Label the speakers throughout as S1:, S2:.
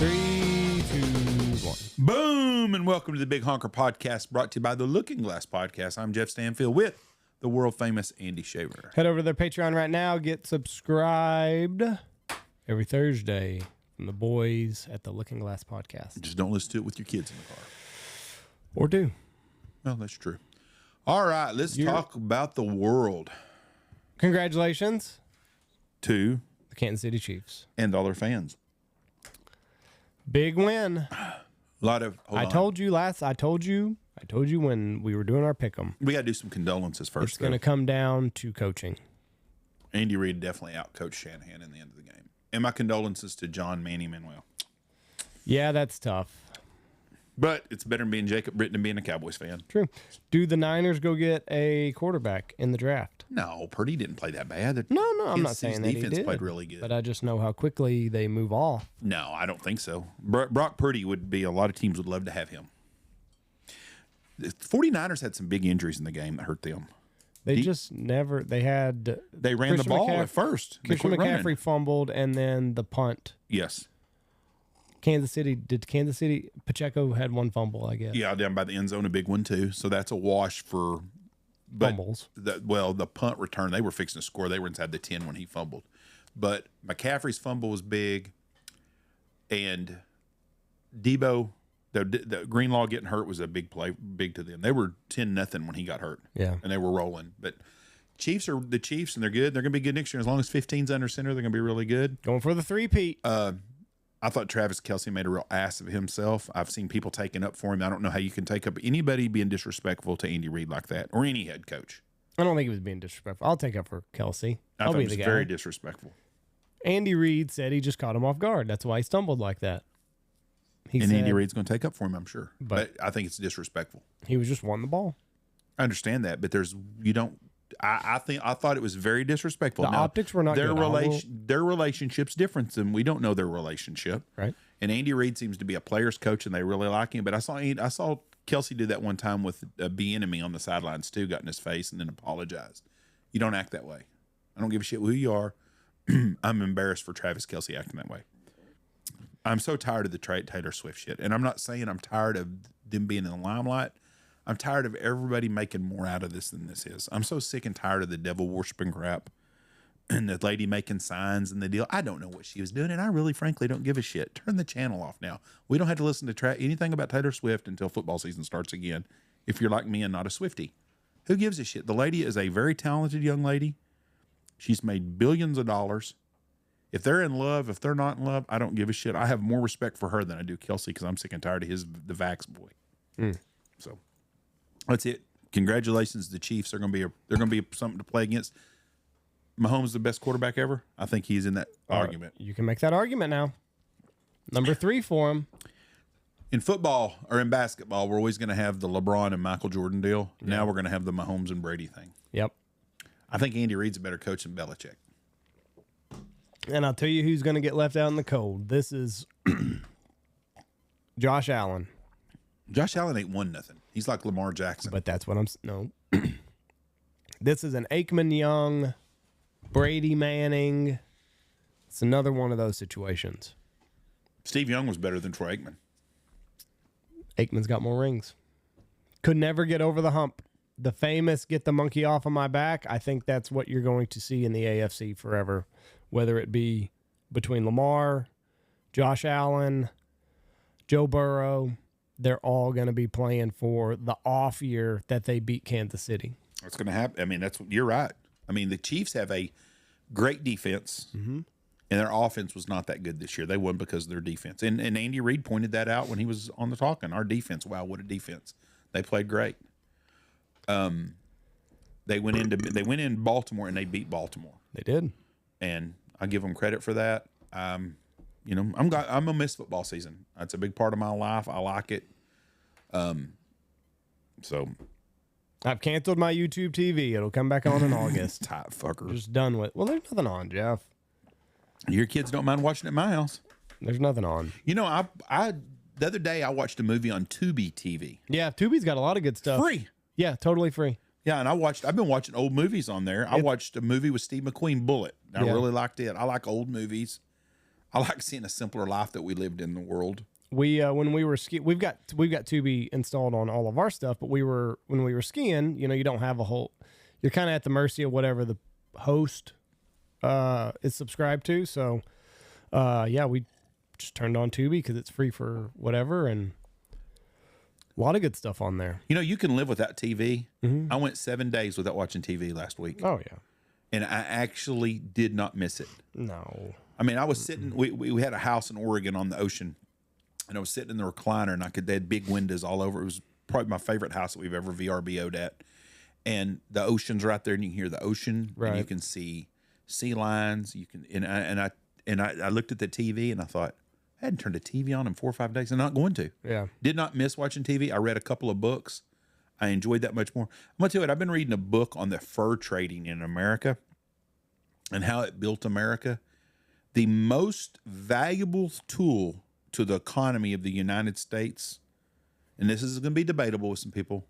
S1: 3, 2, 1.
S2: Boom, and welcome to the Big Honker Podcast, brought to you by the Looking Glass Podcast. I'm Jeff Stanfield with the world famous Andy Shaver.
S1: Head over to their Patreon right now. Get subscribed every Thursday from the boys at the Looking Glass Podcast.
S2: Just don't listen to it with your kids in the car.
S1: Or do.
S2: Well, that's true. All right, let's talk about the world.
S1: Congratulations
S2: To
S1: the Kansas City Chiefs.
S2: and all their fans.
S1: Big win.
S2: A lot of.
S1: I told you when we were doing our pick'em.
S2: We got to do some condolences first.
S1: It's going to come down to coaching.
S2: Andy Reid definitely outcoached Shanahan in the end of the game. And my condolences to John Manny Manuel.
S1: Yeah, that's tough.
S2: But it's better than being Jacob Britton and being a Cowboys fan.
S1: True. Do the Niners go get a quarterback in the draft?
S2: No, Purdy didn't play that bad.
S1: No, I'm not saying that he
S2: defense
S1: did.
S2: played really good.
S1: But I just know how quickly they move off.
S2: No, I don't think so. Brock Purdy would be, a lot of teams would love to have him. The 49ers had some big injuries in the game that hurt them.
S1: They ran
S2: Christian
S1: the
S2: ball at first.
S1: Christian McCaffrey fumbled, and then the punt.
S2: Yes.
S1: Kansas City, Pacheco had one fumble, I guess.
S2: Yeah, down by the end zone, a big one too. So that's a wash for
S1: Fumbles.
S2: The punt return, they were fixing to score. They were inside the 10 when he fumbled. But McCaffrey's fumble was big. And Debo, the Greenlaw getting hurt was a big play, big to them. They were 10-0 when he got hurt.
S1: Yeah.
S2: And they were rolling. But Chiefs are the Chiefs, and they're good. They're going to be good next year. As long as 15's under center, they're going to be really good.
S1: Going for the three-peat.
S2: I thought Travis Kelce made a real ass of himself. I've seen people taking up for him. I don't know how you can take up anybody being disrespectful to Andy Reid like that, or any head coach.
S1: I don't think he was being disrespectful. I'll take up for Kelce.
S2: I'll
S1: be
S2: be
S1: the guy.
S2: Very disrespectful.
S1: Andy Reid said he just caught him off guard. That's why he stumbled like that.
S2: Andy Reid's going to take up for him, I'm sure. But I think it's disrespectful.
S1: He was just wanting the ball.
S2: I understand that, but I thought it was very disrespectful.
S1: The optics were not good.
S2: Their relationship's different than we don't know their relationship.
S1: Right.
S2: And Andy Reid seems to be a player's coach, and they really like him. But I saw Kelce do that one time with a Bieniemy on the sidelines too, got in his face and then apologized. You don't act that way. I don't give a shit who you are. I'm embarrassed for Travis Kelce acting that way. I'm so tired of the Taylor Swift shit. And I'm not saying I'm tired of them being in the limelight. I'm tired of everybody making more out of this than this is. I'm so sick and tired of the devil worshiping crap and the lady making signs and the deal. I don't know what she was doing, and I really, frankly, don't give a shit. Turn the channel off now. We don't have to listen to anything about Taylor Swift until football season starts again, if you're like me and not a Swiftie. Who gives a shit? The lady is a very talented young lady. She's made billions of dollars. If they're in love, if they're not in love, I don't give a shit. I have more respect for her than I do Kelce because I'm sick and tired of the Vax boy. So that's it. Congratulations, the Chiefs. They're going to be something to play against. Mahomes is the best quarterback ever. I think he's in that argument.
S1: You can make that argument now. Number 3 for him.
S2: In football or in basketball, we're always going to have the LeBron and Michael Jordan deal. Yeah. Now we're going to have the Mahomes and Brady thing.
S1: Yep.
S2: I think Andy Reid's a better coach than Belichick.
S1: And I'll tell you who's going to get left out in the cold. This is Josh Allen.
S2: Josh Allen ain't won nothing. He's like Lamar Jackson.
S1: But that's what no. This is an Aikman Young, Brady Manning. It's another one of those situations.
S2: Steve Young was better than Troy Aikman.
S1: Aikman's got more rings. Could never get over the hump. The famous get the monkey off of my back. I think that's what you're going to see in the AFC forever, whether it be between Lamar, Josh Allen, Joe Burrow. They're all going to be playing for the off year that they beat Kansas City.
S2: That's going to happen. I mean, you're right. I mean, the Chiefs have a great defense, and their offense was not that good this year. They won because of their defense. And Andy Reid pointed that out when he was on the talking. Our defense, wow, what a defense. They played great. They went in Baltimore and they beat Baltimore.
S1: They did.
S2: And I give them credit for that. I'm gonna miss football season. That's a big part of my life. I like it. So
S1: I've canceled my YouTube TV. It'll come back on in August.
S2: Tight fucker.
S1: Just done with. Well, there's nothing on, Jeff.
S2: Your kids don't mind watching it at my house.
S1: There's nothing on.
S2: You know, I the other day I watched a movie on Tubi TV.
S1: Yeah, Tubi's got a lot of good stuff.
S2: Free.
S1: Yeah, totally free.
S2: Yeah, and I've been watching old movies on there. I watched a movie with Steve McQueen, Bullet. I really liked it. I like old movies. I like seeing a simpler life that we lived in the world.
S1: We when we were we've got Tubi installed on all of our stuff, but when we were skiing, you don't have a whole. You're kind of at the mercy of whatever the host is subscribed to. So, we just turned on Tubi because it's free for whatever, and a lot of good stuff on there.
S2: You can live without TV. I went 7 days without watching TV last week.
S1: Oh yeah,
S2: and I actually did not miss it.
S1: No,
S2: I mean, I was sitting. We had a house in Oregon on the ocean, and I was sitting in the recliner, and they had big windows all over. It was probably my favorite house that we've ever VRBO'd at. And the ocean's right there, and you can hear the ocean, and you can see sea lions. You can, and I looked at the TV, and I thought, I hadn't turned the TV on in 4 or 5 days. I'm not going to.
S1: Yeah.
S2: Did not miss watching TV. I read a couple of books. I enjoyed that much more. I'm gonna tell you what. I've been reading a book on the fur trading in America and how it built America. The most valuable tool to the economy of the United States, and this is going to be debatable with some people,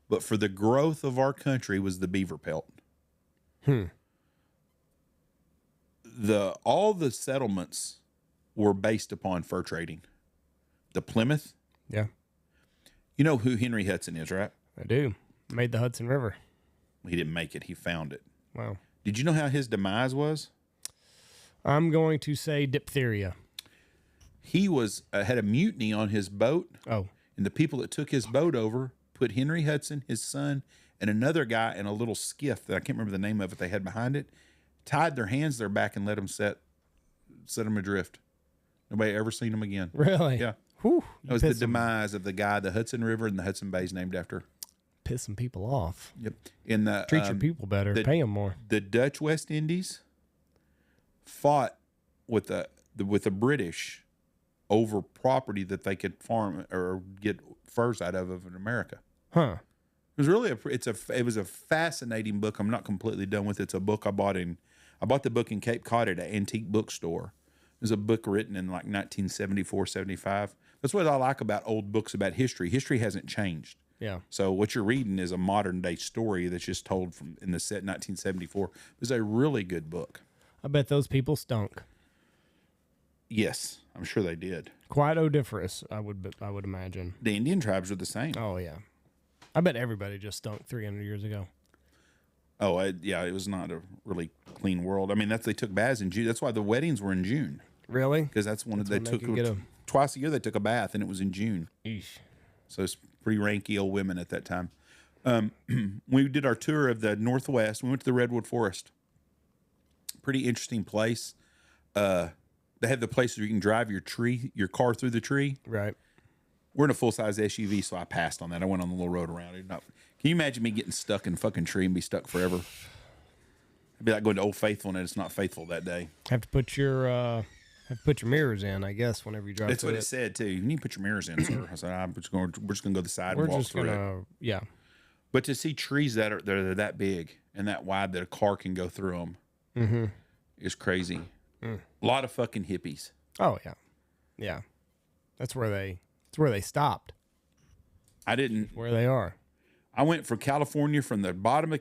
S2: but for the growth of our country was the beaver pelt. All the settlements were based upon fur trading. The Plymouth.
S1: Yeah.
S2: You know who Henry Hudson is, right?
S1: I do. Made the Hudson River.
S2: He didn't make it. He found it.
S1: Wow.
S2: Did you know how his demise was?
S1: I'm going to say diphtheria.
S2: He had a mutiny on his boat.
S1: Oh.
S2: And the people that took his boat over put Henry Hudson, his son, and another guy in a little skiff that I can't remember the name of it they had behind it, tied their hands to their back and let them set them adrift. Nobody ever seen them again.
S1: Really?
S2: Yeah.
S1: Whew,
S2: that was the demise of the guy the Hudson River and the Hudson Bay is named after.
S1: Pissing people off.
S2: Yep.
S1: Treat your people better. Pay them more.
S2: The Dutch West Indies fought with the British over property that they could farm or get furs out of in America.
S1: Huh.
S2: It was really it was a fascinating book. I'm not completely done with it. It's a book I bought the book in Cape Cod at an antique bookstore. It was a book written in like 1974, 75. That's what I like about old books about history. History hasn't changed.
S1: Yeah.
S2: So what you're reading is a modern day story that's just told in the set 1974. It was a really good book.
S1: I bet those people stunk.
S2: Yes, I'm sure they did.
S1: Quite odoriferous, I would imagine.
S2: The Indian tribes are the same.
S1: Oh yeah. I bet everybody just stunk 300 years ago.
S2: Oh, it was not a really clean world. I mean, they took baths in June. That's why the weddings were in June.
S1: Really?
S2: Because they took twice a year. They took a bath, and it was in June.
S1: Eesh.
S2: So it's pretty ranky old women at that time. We did our tour of the Northwest. We went to the Redwood Forest. Pretty interesting place. They have the places where you can drive your car through the tree.
S1: Right.
S2: We're in a full-size SUV, so I passed on that. I went on the little road around it. Can you imagine me getting stuck in a fucking tree and be stuck forever? It'd be like going to Old Faithful and it's not faithful that day.
S1: Have to put your mirrors in, I guess, whenever you drive.
S2: That's what it said too. You need to put your mirrors in, sir. I said, we're just gonna go to the side and walk through it.
S1: Yeah.
S2: But to see trees that are that big and that wide that a car can go through them is crazy. A lot of fucking hippies.
S1: Oh yeah, yeah. That's where they stopped. Where they are.
S2: I went from California, from the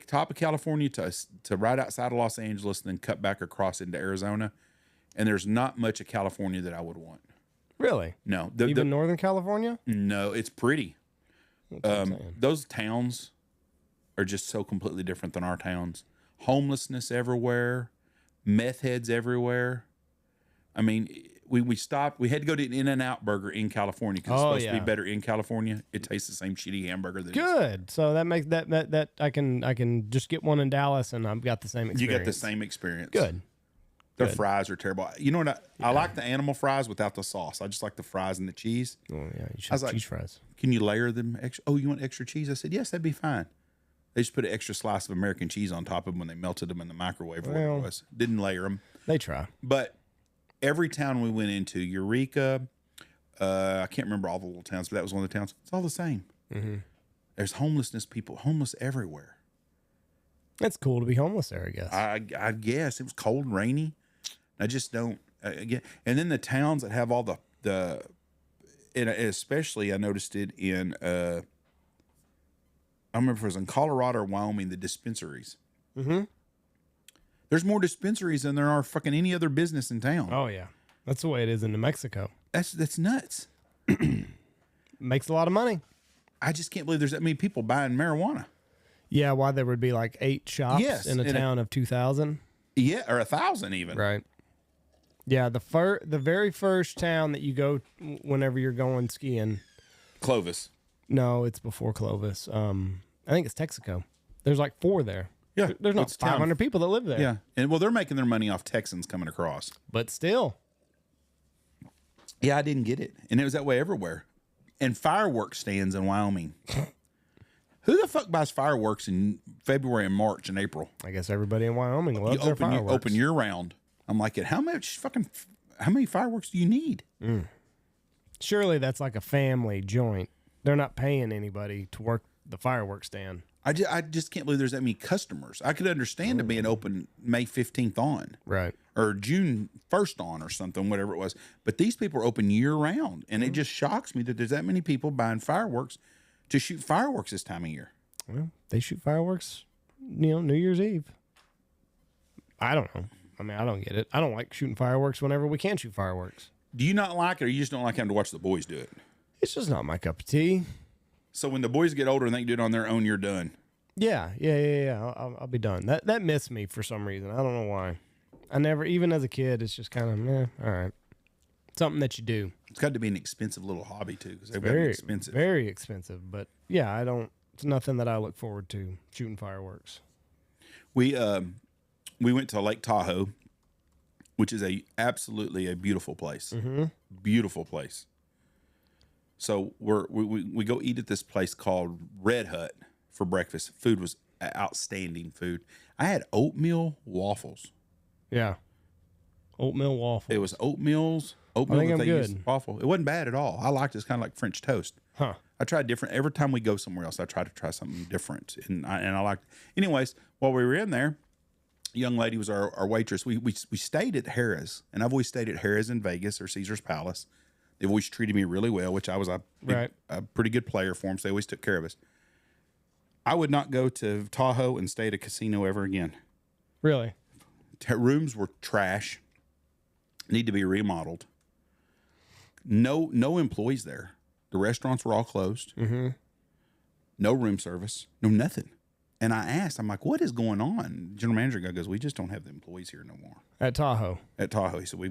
S2: top of California to right outside of Los Angeles, and then cut back across into Arizona. And there's not much of California that I would want.
S1: Really?
S2: No.
S1: Even Northern California?
S2: No, it's pretty. Those towns are just so completely different than our towns. Homelessness everywhere. Meth heads everywhere. I mean, we stopped. We had to go to an In-N-Out Burger in California because it's supposed to be better in California. It tastes the same shitty hamburger.
S1: Good. So that makes that I can just get one in Dallas and I've got the same experience.
S2: You got the same experience.
S1: Good.
S2: Their fries are terrible. You know what? I like the animal fries without the sauce. I just like the fries and the cheese.
S1: Oh yeah, you should have cheese fries.
S2: Can you layer them extra? Oh, you want extra cheese? I said yes, that'd be fine. They just put an extra slice of American cheese on top of them when they melted them in the microwave. Well, it was. Didn't layer them.
S1: They try.
S2: But every town we went into, Eureka, I can't remember all the little towns, but that was one of the towns. It's all the same. Mm-hmm. There's homeless everywhere.
S1: It's cool to be homeless there, I guess.
S2: I guess it was cold and rainy. I just don't again. And then the towns that have all and especially I noticed it in I remember if it was in Colorado or Wyoming, the dispensaries. Mm-hmm. There's more dispensaries than there are fucking any other business in town.
S1: Oh yeah. That's the way it is in New Mexico.
S2: That's nuts.
S1: Makes a lot of money.
S2: I just can't believe there's that many people buying marijuana.
S1: Yeah, why there would be like 8 shops in a town of 2,000.
S2: Yeah, or 1,000 even.
S1: Right. Yeah, the very first town that you go whenever you're going skiing.
S2: Clovis.
S1: No, it's before Clovis. I think it's Texaco. There's like 4 there.
S2: Yeah.
S1: There's not 500 people that live there.
S2: Yeah. And well, they're making their money off Texans coming across.
S1: But still.
S2: Yeah, I didn't get it. And it was that way everywhere. And fireworks stands in Wyoming. Who the fuck buys fireworks in February and March and April?
S1: I guess everybody in Wyoming loves their fireworks.
S2: You open year round. I'm like, how many fireworks do you need?
S1: Surely that's like a family joint. They're not paying anybody to work the fireworks stand.
S2: I just can't believe there's that many customers. I could understand it being open May 15th on.
S1: Right.
S2: Or June 1st on or something, whatever it was. But these people are open year round. And it just shocks me that there's that many people buying fireworks to shoot fireworks this time of year.
S1: Well, they shoot fireworks, New Year's Eve. I don't know. I mean, I don't get it. I don't like shooting fireworks whenever we can shoot fireworks.
S2: Do you not like it, or you just don't like having to watch the boys do it?
S1: It's just not my cup of tea.
S2: So when the boys get older and they can do it on their own, you're done.
S1: Yeah. I'll be done. That missed me for some reason. I don't know why. I never, even as a kid, it's just kind of, all right. Something that you do.
S2: It's got to be an expensive little hobby too, because they're very expensive.
S1: Very expensive. But yeah, it's nothing that I look forward to, shooting fireworks.
S2: We went to Lake Tahoe, which is absolutely a beautiful place.
S1: Mm-hmm.
S2: Beautiful place. So we go eat at this place called Red Hut for breakfast. Food was outstanding food. I had oatmeal waffles.
S1: Yeah. Oatmeal waffles.
S2: It was oatmeal
S1: I think I'm
S2: that they
S1: good.
S2: used waffle. It wasn't bad at all. I liked it. It's kind of like French toast.
S1: Huh.
S2: I tried different. Every time we go somewhere else, I try to try something different. And I liked it. Anyways, while we were in there, a young lady was our waitress. We stayed at Harrah's, and I've always stayed at Harrah's in Vegas or Caesar's Palace. They've always treated me really well, which I was a pretty good player for them, so they always took care of us. I would not go to Tahoe and stay at a casino ever again.
S1: Really?
S2: Rooms were trash. Need to be remodeled. No employees there. The restaurants were all closed.
S1: Mm-hmm.
S2: No room service. No nothing. And I asked, I'm like, what is going on? General manager guy goes, we just don't have the employees here no more.
S1: At Tahoe?
S2: At Tahoe. He said, we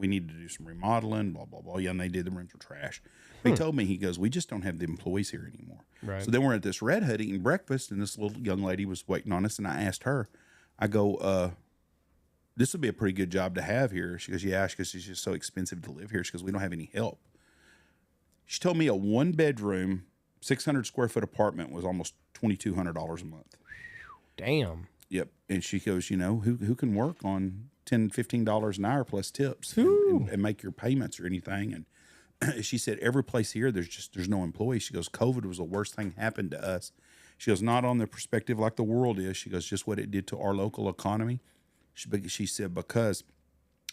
S2: need to do some remodeling, blah, blah, blah. Yeah, and they did. The rooms were trash. He told me, he goes, we just don't have the employees here anymore.
S1: Right.
S2: So then we're at this Red Hut eating breakfast, and this little young lady was waiting on us, and I asked her, I go, this would be a pretty good job to have here. She goes, yeah. She goes, it's just so expensive to live here. She goes, we don't have any help. She told me a 1-bedroom, 600 square foot apartment was almost $2,200 a month.
S1: Damn.
S2: Yep. And she goes, who can work on $10, $15 an hour plus tips and make your payments or anything? And she said, every place here, there's no employees. She goes, COVID was the worst thing happened to us. She goes, not on the perspective like the world is. She goes, just what it did to our local economy. She said, because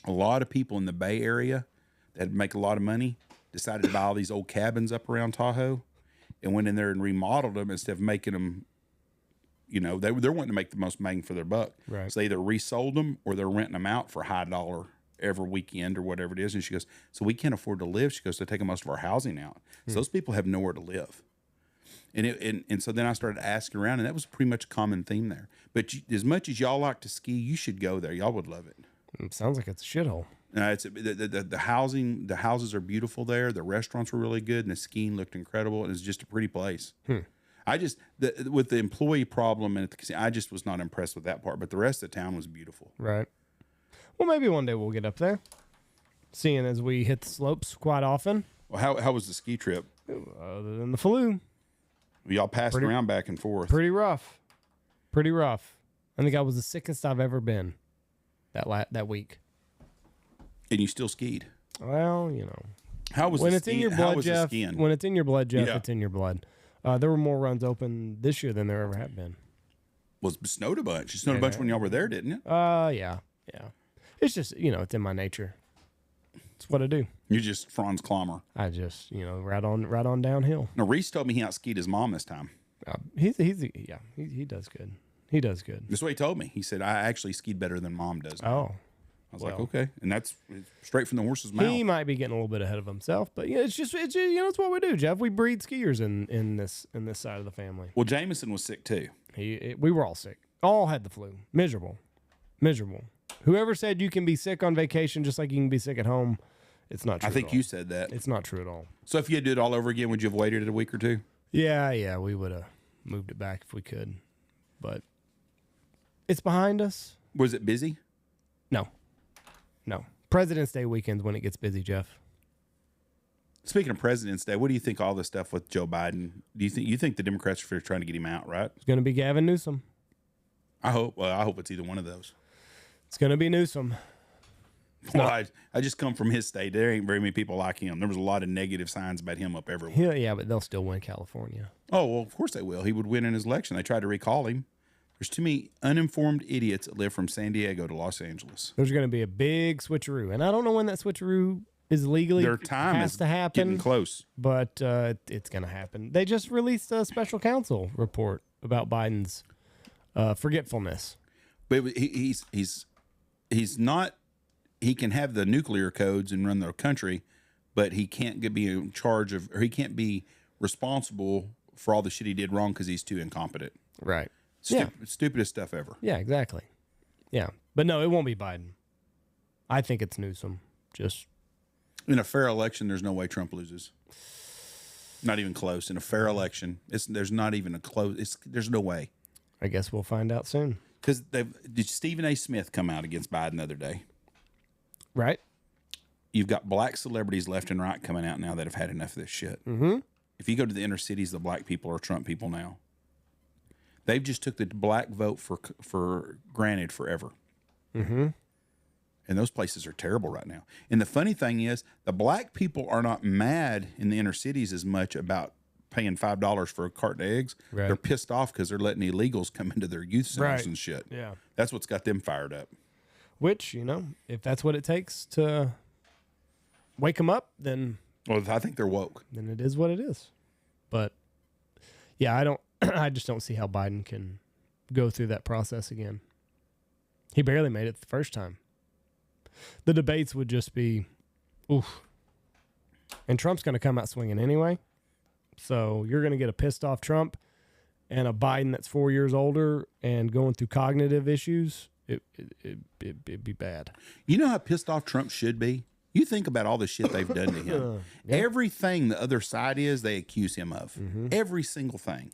S2: a lot of people in the Bay Area that make a lot of money decided to buy all these old cabins up around Tahoe and went in there and remodeled them instead of making them, they're wanting to make the most bang for their buck.
S1: Right.
S2: So they either resold them or they're renting them out for high dollar every weekend or whatever it is. And she goes, so we can't afford to live. She goes, they're taking most of our housing out. So those people have nowhere to live. And so then I started asking around, and that was pretty much a common theme there. But as much as y'all like to ski, you should go there. Y'all would love it.
S1: It sounds like it's a shithole.
S2: It's the housing. The houses are beautiful there. The restaurants were really good, and the skiing looked incredible. And it's just a pretty place. I just with the employee problem and at the casino, I just was not impressed with that part. But the rest of the town was beautiful.
S1: Right. Well, maybe one day we'll get up there. Seeing as we hit the slopes quite often.
S2: Well, how was the ski trip?
S1: Other than the flu.
S2: Y'all passed around back and forth.
S1: Pretty rough. I think I was the sickest I've ever been that week.
S2: And you still skied?
S1: Well,
S2: How was
S1: when
S2: the
S1: it's
S2: skiing?
S1: in your blood, Jeff? When it's in your blood, Jeff,
S2: Yeah.
S1: it's in your blood. There were more runs open this year than there ever have been.
S2: Well, it snowed a bunch. It snowed a bunch when y'all were there, didn't it?
S1: Yeah. It's just it's in my nature. It's what I do.
S2: You're just Franz Klammer.
S1: I just right on downhill.
S2: No, Reese told me he outskied his mom this time.
S1: He does good. He does good.
S2: That's what he told me. He said, I actually skied better than Mom does now.
S1: Oh,
S2: I was like, okay. And that's straight from the horse's mouth.
S1: He might be getting a little bit ahead of himself, but yeah, it's it's what we do, Jeff. We breed skiers in this side of the family.
S2: Well, Jameson was sick too.
S1: We were all sick. All had the flu. Miserable. Whoever said you can be sick on vacation just like you can be sick at home, it's not true.
S2: I think you said that.
S1: It's not true at all.
S2: So if you had to do it all over again, would you have waited a week or two?
S1: Yeah, we would have moved it back if we could. But it's behind us.
S2: Was it busy?
S1: No. President's Day weekend's when it gets busy, Jeff.
S2: Speaking of President's Day, what do you think all this stuff with Joe Biden? Do you think the Democrats are trying to get him out, right?
S1: It's going to be Gavin Newsom.
S2: I hope it's either one of those.
S1: It's going to be Newsom.
S2: Well, I just come from his state. There ain't very many people like him. There was a lot of negative signs about him up everywhere.
S1: Yeah, but they'll still win California.
S2: Oh, well, of course they will. He would win in his election. They tried to recall him. There's too many uninformed idiots that live from San Diego to Los Angeles.
S1: There's going to be a big switcheroo, and I don't know when that switcheroo is legally
S2: Their time
S1: has
S2: is
S1: to happen.
S2: Getting close,
S1: but it's going to happen. They just released a special counsel report about Biden's forgetfulness.
S2: But he's not. He can have the nuclear codes and run the country, but he can't be in charge of, or he can't be responsible for all the shit he did wrong because he's too incompetent.
S1: Right.
S2: Stupidest stuff ever.
S1: Yeah, exactly. Yeah. But no, it won't be Biden. I think it's Newsom. Just
S2: in a fair election, there's no way Trump loses. Not even close. In a fair election, there's not even a close. There's no way.
S1: I guess we'll find out soon.
S2: Because did Stephen A. Smith come out against Biden the other day?
S1: Right.
S2: You've got black celebrities left and right coming out now that have had enough of this shit. Mm-hmm. If you go to the inner cities, the black people are Trump people now. They've just took the black vote for granted forever. Mm-hmm. And those places are terrible right now. And the funny thing is, the black people are not mad in the inner cities as much about paying $5 for a carton of eggs. Right. They're pissed off because they're letting illegals come into their youth centers and shit.
S1: Yeah.
S2: That's what's got them fired up.
S1: Which, if that's what it takes to wake them up, then...
S2: Well, I think they're woke.
S1: Then it is what it is. But, yeah, I just don't see how Biden can go through that process again. He barely made it the first time. The debates would just be, oof. And Trump's going to come out swinging anyway. So you're going to get a pissed off Trump and a Biden that's 4 years older and going through cognitive issues. It'd be bad.
S2: You know how pissed off Trump should be? You think about all the shit they've done to him. Yep. Everything the other side is, they accuse him of. Mm-hmm. Every single thing.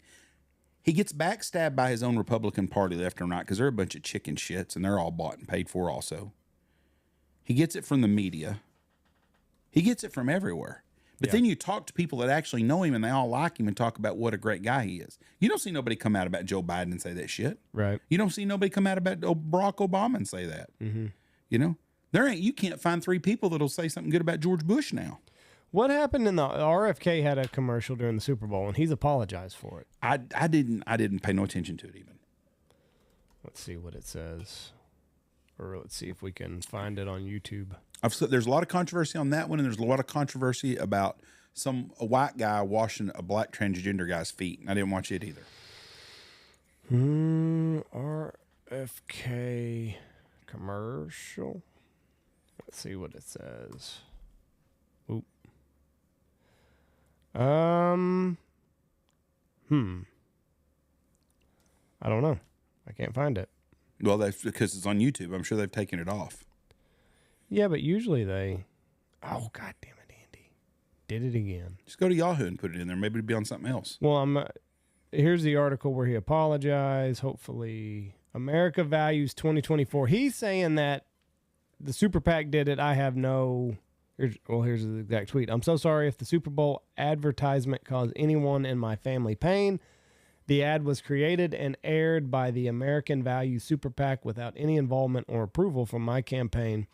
S2: He gets backstabbed by his own Republican Party left and right because they're a bunch of chicken shits and they're all bought and paid for also. He gets it from the media. He gets it from everywhere. But then you talk to people that actually know him and they all like him and talk about what a great guy he is. You don't see nobody come out about Joe Biden and say that shit.
S1: Right.
S2: You don't see nobody come out about Barack Obama and say that. Mm-hmm. You can't find three people that'll say something good about George Bush now.
S1: What happened in the RFK had a commercial during the Super Bowl and he's apologized for it.
S2: I didn't pay no attention to it even.
S1: Let's see what it says. Or let's see if we can find it on YouTube.
S2: There's a lot of controversy on that one, and there's a lot of controversy about a white guy washing a black transgender guy's feet. I didn't watch it either.
S1: RFK commercial. Let's see what it says. Oop. I don't know. I can't find it.
S2: Well, that's because it's on YouTube. I'm sure they've taken it off.
S1: Yeah, but usually they... Oh, God damn it, Andy. Did it again.
S2: Just go to Yahoo and put it in there. Maybe it'd be on something else.
S1: Well, here's the article where he apologized. Hopefully, America Values 2024. He's saying that the Super PAC did it. I have no... Here's the exact tweet. I'm so sorry if the Super Bowl advertisement caused anyone in my family pain. The ad was created and aired by the American Values Super PAC without any involvement or approval from my campaign.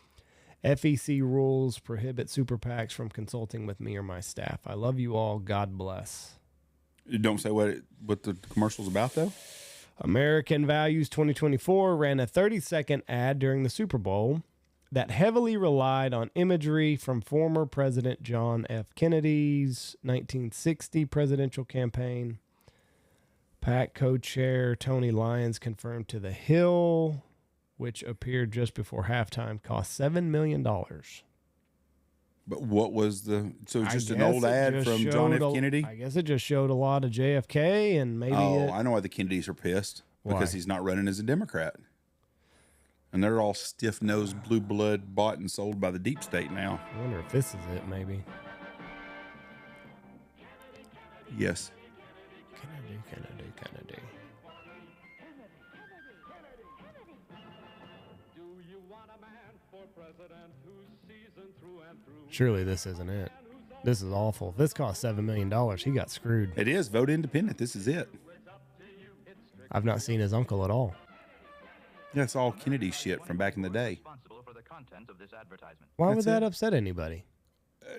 S1: FEC rules prohibit super PACs from consulting with me or my staff. I love you all. God bless.
S2: You don't say what the commercial's about, though?
S1: American Values 2024 ran a 30-second ad during the Super Bowl that heavily relied on imagery from former President John F. Kennedy's 1960 presidential campaign. PAC co-chair Tony Lyons confirmed to The Hill which appeared just before halftime, cost $7 million.
S2: But what was so it's
S1: I
S2: just an
S1: guess
S2: old
S1: it
S2: ad
S1: just
S2: from John F.
S1: showed
S2: Kennedy?
S1: I guess it just showed a lot of JFK and maybe
S2: I know why the Kennedys are pissed. Because
S1: Why?
S2: he's not running as a Democrat. And they're all stiff-nosed, blue blood, bought and sold by the deep state now.
S1: I wonder if this is it, maybe.
S2: Yes.
S1: Kennedy. Surely this isn't it. This is awful. If this cost $7 million, he got screwed.
S2: It is. Vote independent. This is it.
S1: I've not seen his uncle at all.
S2: That's all Kennedy shit from back in the day.
S1: Why would
S2: That's
S1: that
S2: it.
S1: upset anybody?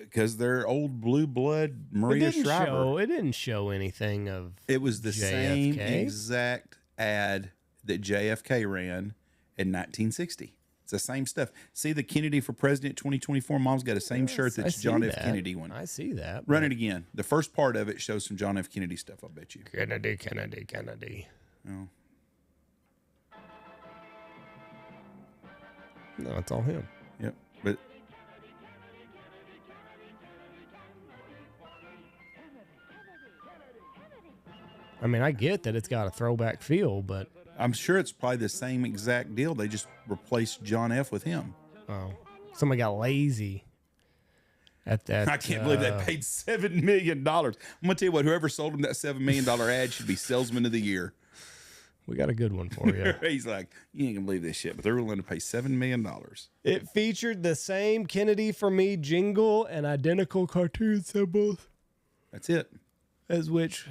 S2: Because they're old blue blood Maria Shriver.
S1: It didn't show anything of
S2: It was the same
S1: JFK.
S2: exact ad that JFK ran in 1960. It's the same stuff. See the Kennedy for President 2024? Mom's got the same shirt
S1: I
S2: that's
S1: see
S2: John F.
S1: that.
S2: Kennedy one.
S1: I see that.
S2: Run
S1: but-
S2: it again. The first part of it shows some John F. Kennedy stuff, I'll bet you.
S1: Kennedy.
S2: Oh.
S1: No, it's all him.
S2: Yep. But
S1: I mean, I get that it's got a throwback feel, but
S2: I'm sure it's probably the same exact deal. They just replaced John F. with him.
S1: somebody got lazy at that.
S2: I can't believe they paid $7 million. I'm gonna tell you what, whoever sold him that $7 million ad should be salesman of the year.
S1: We got a good one for you.
S2: He's like, you ain't gonna believe this shit, but they're willing to pay $7 million.
S1: It featured the same Kennedy for Me jingle and identical cartoon symbols,
S2: That's it.
S1: as which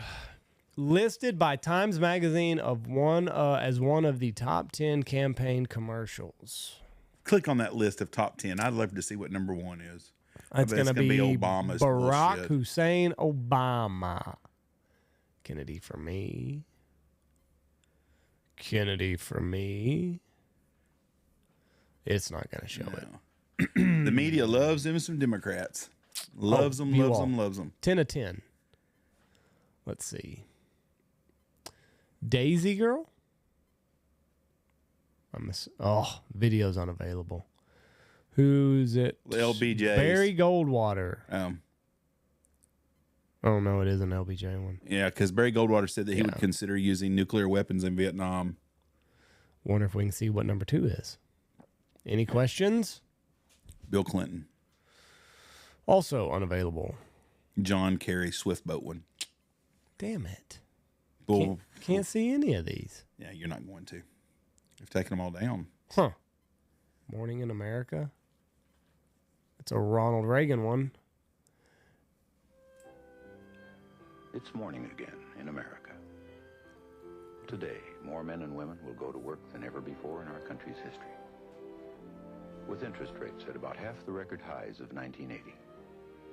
S1: listed by Times Magazine of one as one of the top 10 campaign commercials.
S2: Click on that list of top 10. I'd love to see what number one is.
S1: It's going to be
S2: Obama's
S1: Barack
S2: bullshit.
S1: Hussein Obama. Kennedy for Me. Kennedy for Me. It's not going to show it.
S2: The media loves them some Democrats. Loves them,
S1: you
S2: loves
S1: all.
S2: them, loves them.
S1: 10 of 10. Let's see. Daisy Girl? Video's unavailable. Who's it?
S2: LBJ's.
S1: Barry Goldwater.
S2: Um,
S1: Oh, no, it is an LBJ one.
S2: yeah, because Barry Goldwater said that he would consider using nuclear weapons in Vietnam.
S1: Wonder if we can see what number 2 is. Any questions?
S2: Bill Clinton.
S1: Also unavailable.
S2: John Kerry Swift boat one.
S1: Damn it.
S2: Bull.
S1: Can't see any of these.
S2: Yeah, you're not going to. They've taken them all down.
S1: Huh. Morning in America. It's a Ronald Reagan one.
S3: It's morning again in America. Today, more men and women will go to work than ever before in our country's history. With interest rates at about half the record highs of 1980,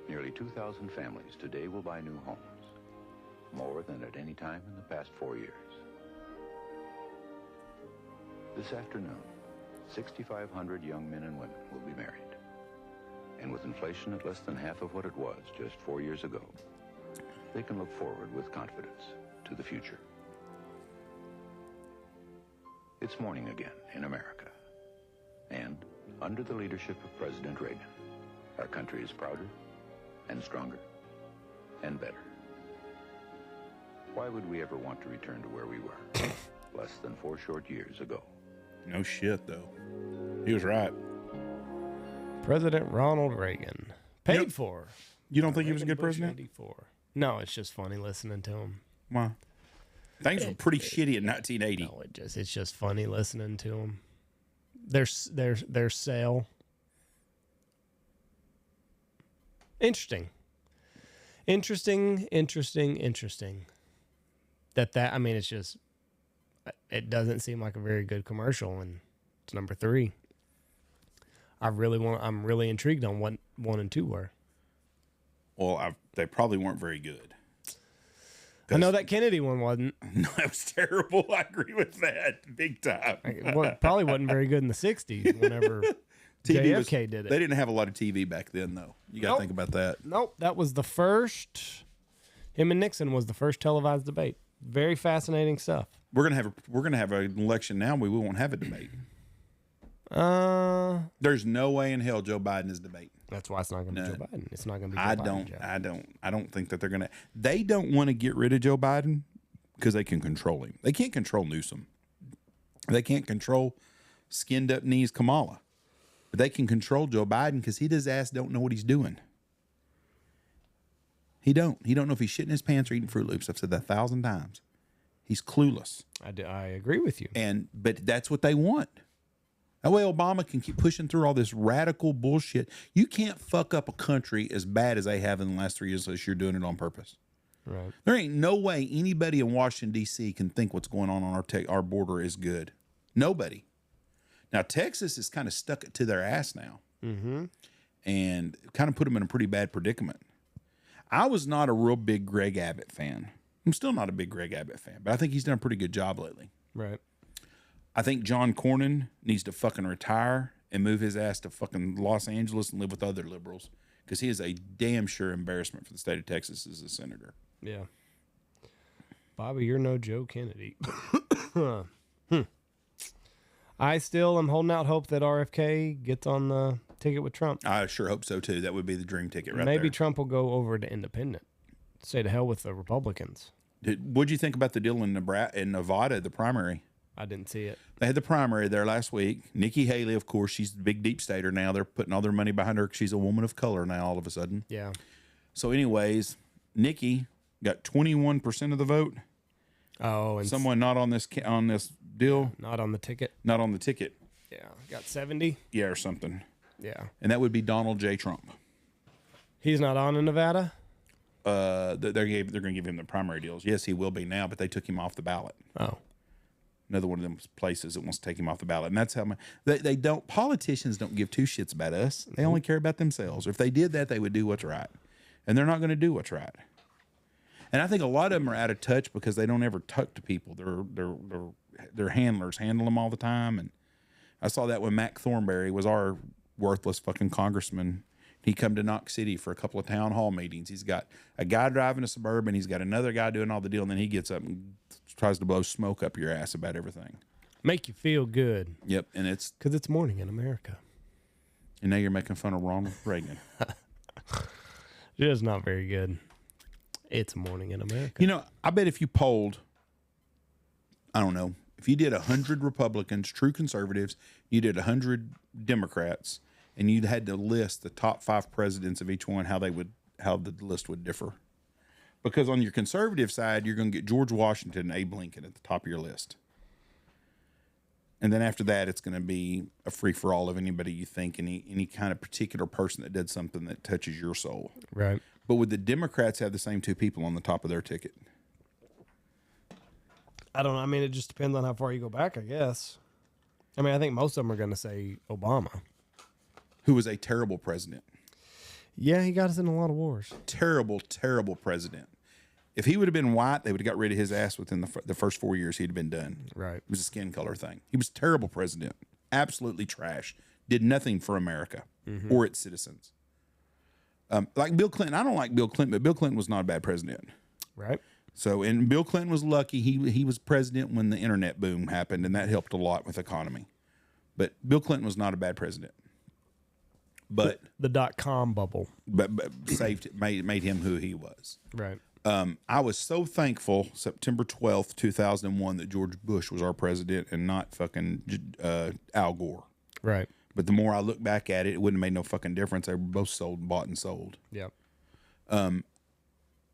S3: nearly 2,000 families today will buy new homes, more than at any time in the past 4 years. This afternoon, 6,500 young men and women will be married. And with inflation at less than half of what it was just 4 years ago, they can look forward with confidence to the future. It's morning again in America. And under the leadership of President Reagan, our country is prouder and stronger and better. Why would we ever want to return to where we were less than 4 short years ago?
S2: No shit, though. He was right.
S1: President Ronald Reagan. Paid for.
S2: You don't think he was a
S1: Reagan
S2: good
S1: Bush
S2: president?
S1: 84. No, it's just funny listening to him.
S2: Why? Things were pretty shitty in 1980.
S1: No, it's just funny listening to him. Their sale. Interesting. That I mean, it's just, it doesn't seem like a very good commercial, and it's number 3. I'm really intrigued on what 1 and 2 were.
S2: Well, they probably weren't very good.
S1: I know that Kennedy one wasn't.
S2: No, it was terrible. I agree with that big time.
S1: Probably wasn't very good in the 60s whenever JFK did it.
S2: They didn't have a lot of TV back then, though. You got to
S1: Nope.
S2: think about that.
S1: Nope, that was the first. Him and Nixon was the first televised debate. Very fascinating stuff.
S2: We're gonna have an election now. We won't have a debate. There's no way in hell Joe Biden is debating.
S1: That's why it's not going to be Joe Biden. It's not going to be Joe
S2: I
S1: Biden.
S2: I don't think that they're going to. They don't want to get rid of Joe Biden because they can control him. They can't control Newsom. They can't control skinned up knees Kamala. But they can control Joe Biden because his ass don't know what he's doing. He don't know if he's shitting his pants or eating Fruit Loops. I've said that 1,000 times. He's clueless.
S1: I agree with you.
S2: But that's what they want. That way Obama can keep pushing through all this radical bullshit. You can't fuck up a country as bad as they have in the last 3 years unless you're doing it on purpose.
S1: Right.
S2: There ain't no way anybody in Washington, D.C. can think what's going on our border is good. Nobody. Now, Texas is kind of stuck it to their ass now.
S1: Mm-hmm.
S2: And kind of put them in a pretty bad predicament. I was not a real big Greg Abbott fan. I'm still not a big Greg Abbott fan, but I think he's done a pretty good job lately.
S1: Right.
S2: I think John Cornyn needs to fucking retire and move his ass to fucking Los Angeles and live with other liberals because he is a damn sure embarrassment for the state of Texas as a senator.
S1: Yeah. Bobby, you're no Joe Kennedy. I still am holding out hope that RFK gets on the ticket with Trump.
S2: I sure hope so, too. That would be the dream ticket right
S1: Maybe
S2: there.
S1: Trump will go over to independent. Say to hell with the Republicans.
S2: What'd you think about the deal in Nevada, the primary?
S1: I didn't see it.
S2: They had the primary there last week. Nikki Haley, of course, she's the big deep stater now. They're putting all their money behind her because she's a woman of color now all of a sudden.
S1: Yeah.
S2: So anyways, Nikki got 21% of the vote.
S1: Oh, and
S2: Someone not on this deal.
S1: not on the ticket.
S2: Not on the ticket.
S1: Yeah. Got 70.
S2: Yeah, or something.
S1: Yeah.
S2: And that would be Donald J. Trump.
S1: He's not on in Nevada?
S2: They're going to give him the primary deals. Yes, he will be now, but they took him off the ballot.
S1: Oh.
S2: Another one of them places that wants to take him off the ballot. And that's how they don't, politicians don't give two shits about us. They only care about themselves. If they did that, they would do what's right. And they're not going to do what's right. And I think a lot of them are out of touch because they don't ever talk to people. Their handlers handle them all the time. And I saw that when Mac Thornberry was our worthless fucking congressman. He come to Knox City for a couple of town hall meetings. He's got a guy driving a Suburban. He's got another guy doing all the deal. And then he gets up and tries to blow smoke up your ass about everything.
S1: Make you feel good.
S2: Yep. And it's
S1: because it's morning in America.
S2: And now you're making fun of Ronald Reagan.
S1: It is not very good. It's morning in America.
S2: You know, I bet if you polled, I don't know, if you did 100 Republicans, true conservatives, you did 100 Democrats, and you had to list the top 5 presidents of each one, how the list would differ. Because on your conservative side, you're going to get George Washington and Abe Lincoln at the top of your list. And then after that, it's going to be a free-for-all of anybody you think, any kind of particular person that did something that touches your soul.
S1: Right.
S2: But would the Democrats have the same 2 people on the top of their ticket?
S1: I don't know. I mean, it just depends on how far you go back, I guess. I mean, I think most of them are going to say Obama.
S2: Who was a terrible president.
S1: Yeah, he got us in a lot of wars.
S2: Terrible, terrible president. If he would have been white, they would have got rid of his ass within the first 4 years. He'd have been done.
S1: Right.
S2: It was a skin color thing. He was a terrible president. Absolutely trash. Did nothing for America or its citizens. Like Bill Clinton. I don't like Bill Clinton, but Bill Clinton was not a bad president.
S1: Right.
S2: So, and Bill Clinton was lucky. He was president when the internet boom happened, and that helped a lot with the economy. But Bill Clinton was not a bad president. But
S1: the .com bubble.
S2: But saved it, made him who he was.
S1: Right.
S2: I was so thankful September 12th, 2001 that George Bush was our president and not fucking Al Gore.
S1: Right.
S2: But the more I look back at it, it wouldn't have made no fucking difference. They were both bought and sold.
S1: Yeah.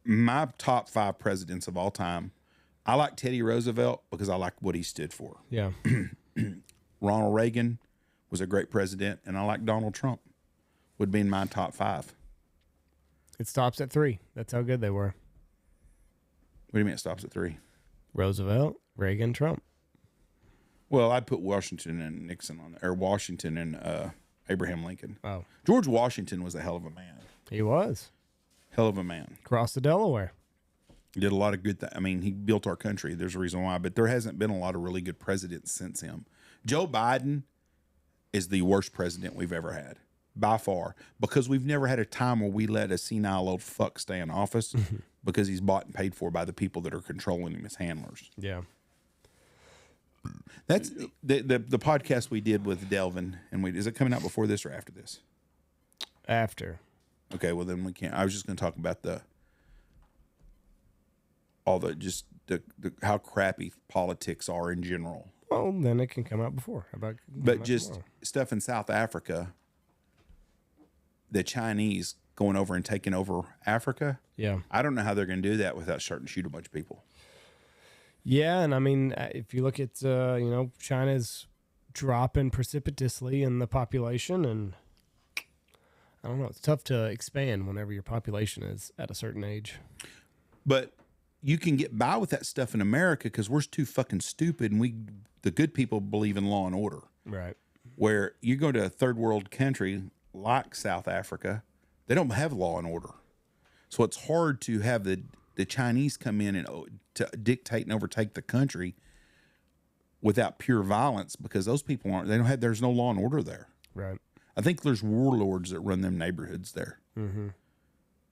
S2: My top 5 presidents of all time, I like Teddy Roosevelt because I like what he stood for.
S1: Yeah.
S2: Ronald Reagan was a great president, and I like Donald Trump. Would be in my top 5.
S1: It stops at 3. That's how good they were.
S2: What do you mean it stops at 3?
S1: Roosevelt, Reagan, Trump.
S2: Well, I'd put Washington and Nixon on there, or Washington and Abraham Lincoln.
S1: Oh.
S2: George Washington was a hell of a man.
S1: He was.
S2: Hell of a man.
S1: Crossed the Delaware.
S2: He did a lot of good things. I mean, he built our country. There's a reason why, but there hasn't been a lot of really good presidents since him. Joe Biden is the worst president we've ever had. By far, because we've never had a time where we let a senile old fuck stay in office because he's bought and paid for by the people that are controlling him as handlers.
S1: Yeah.
S2: That's the podcast we did with Delvin, and is it coming out before this or after this?
S1: After.
S2: Okay, well then we can't. I was just going to talk about the how crappy politics are in general.
S1: Well, then it can come out before. How about
S2: But just stuff in South Africa, the Chinese going over and taking over Africa.
S1: Yeah.
S2: I don't know how they're going to do that without starting to shoot a bunch of people.
S1: Yeah, and I mean, if you look at China's dropping precipitously in the population, and I don't know, it's tough to expand whenever your population is at a certain age.
S2: But you can get by with that stuff in America because we're too fucking stupid, and the good people believe in law and order.
S1: Right.
S2: Where you go to a third world country like South Africa, they don't have law and order. So it's hard to have the Chinese come in and to dictate and overtake the country without pure violence, because those people there's no law and order there.
S1: Right.
S2: I think there's warlords that run them neighborhoods there,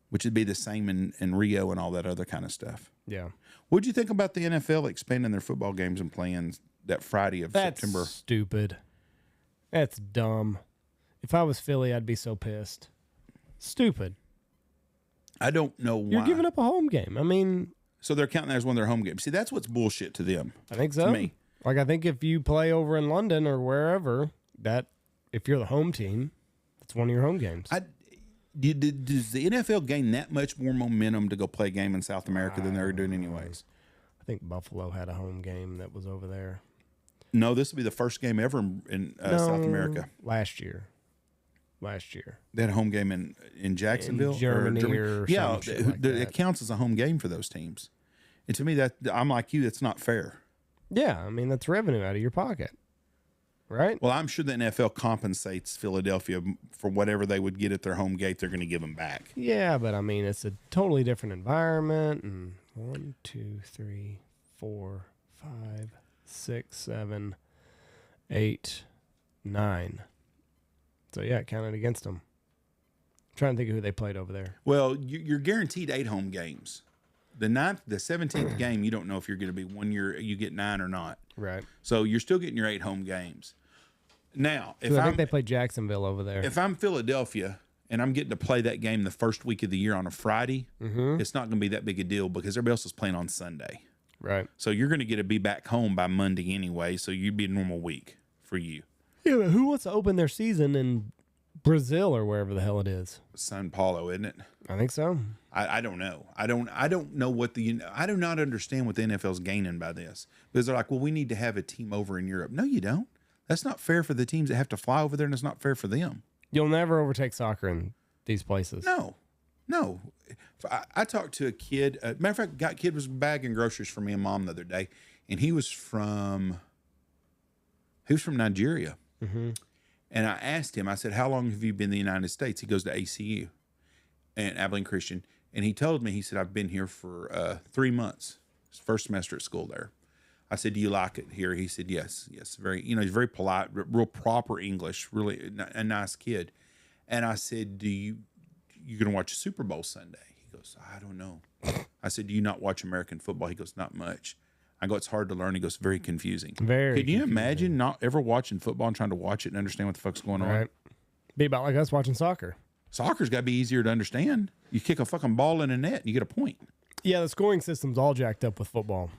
S2: which would be the same in Rio and all that other kind of stuff.
S1: Yeah.
S2: What'd you think about the NFL expanding their football games and playing that Friday of September?
S1: That's stupid. That's dumb. If I was Philly, I'd be so pissed. Stupid.
S2: I don't know why.
S1: You're giving up a home game. I mean...
S2: So they're counting that as one of their home games. See, that's what's bullshit to them.
S1: I think so.
S2: To me.
S1: Like, I think if you play over in London or wherever, if you're the home team, it's one of your home games.
S2: Does the NFL gain that much more momentum to go play a game in South America than they're doing anyways?
S1: I think Buffalo had a home game that was over there.
S2: No, this will be the first game ever in South America.
S1: Last year.
S2: They had a home game in Jacksonville?
S1: In Germany or
S2: yeah,
S1: like that.
S2: It counts as a home game for those teams. And to me, that I'm like you, that's not fair.
S1: Yeah, I mean, that's revenue out of your pocket. Right?
S2: Well, I'm sure the NFL compensates Philadelphia for whatever they would get at their home gate. They're going to give them back.
S1: Yeah, but I mean, it's a totally different environment. And 1, 2, 3, 4, 5, 6, 7, 8, 9. So, yeah, it counted against them. I'm trying to think of who they played over there.
S2: Well, you're guaranteed 8 home games. The 17th game, you don't know if you're going to be 1 year, you get 9 or not.
S1: Right.
S2: So you're still getting your 8 home games. Now,
S1: I think they played Jacksonville over there.
S2: If I'm Philadelphia and I'm getting to play that game the first week of the year on a Friday, it's not going to be that big a deal because everybody else is playing on Sunday.
S1: Right.
S2: So you're going to get to be back home by Monday anyway, so you'd be a normal week for you.
S1: Yeah, but who wants to open their season in Brazil or wherever the hell it is?
S2: Sao Paulo, isn't it?
S1: I think so.
S2: I don't know. I don't know what I do not understand what the NFL's gaining by this. Because they're like, well, we need to have a team over in Europe. No, you don't. That's not fair for the teams that have to fly over there, and it's not fair for them.
S1: You'll never overtake soccer in these places.
S2: No. I talked to a kid. Matter of fact, kid was bagging groceries for me and Mom the other day, and he was from Nigeria. Mm-hmm. And I asked him, I said, how long have you been in the United States? He goes to ACU and Abilene Christian. And he told me, he said, I've been here for 3 months. His first semester at school there. I said, do you like it here? He said, yes. Very, he's very polite, real proper English, really a nice kid. And I said, you going to watch Super Bowl Sunday? He goes, I don't know. I said, do you not watch American football? He goes, not much. I go, it's hard to learn. He goes, very confusing. Can you imagine not ever watching football and trying to watch it and understand what the fuck's going on?
S1: Be about like us watching soccer.
S2: Soccer's got to be easier to understand. You kick a fucking ball in a net and you get a point.
S1: Yeah, the scoring system's all jacked up with football.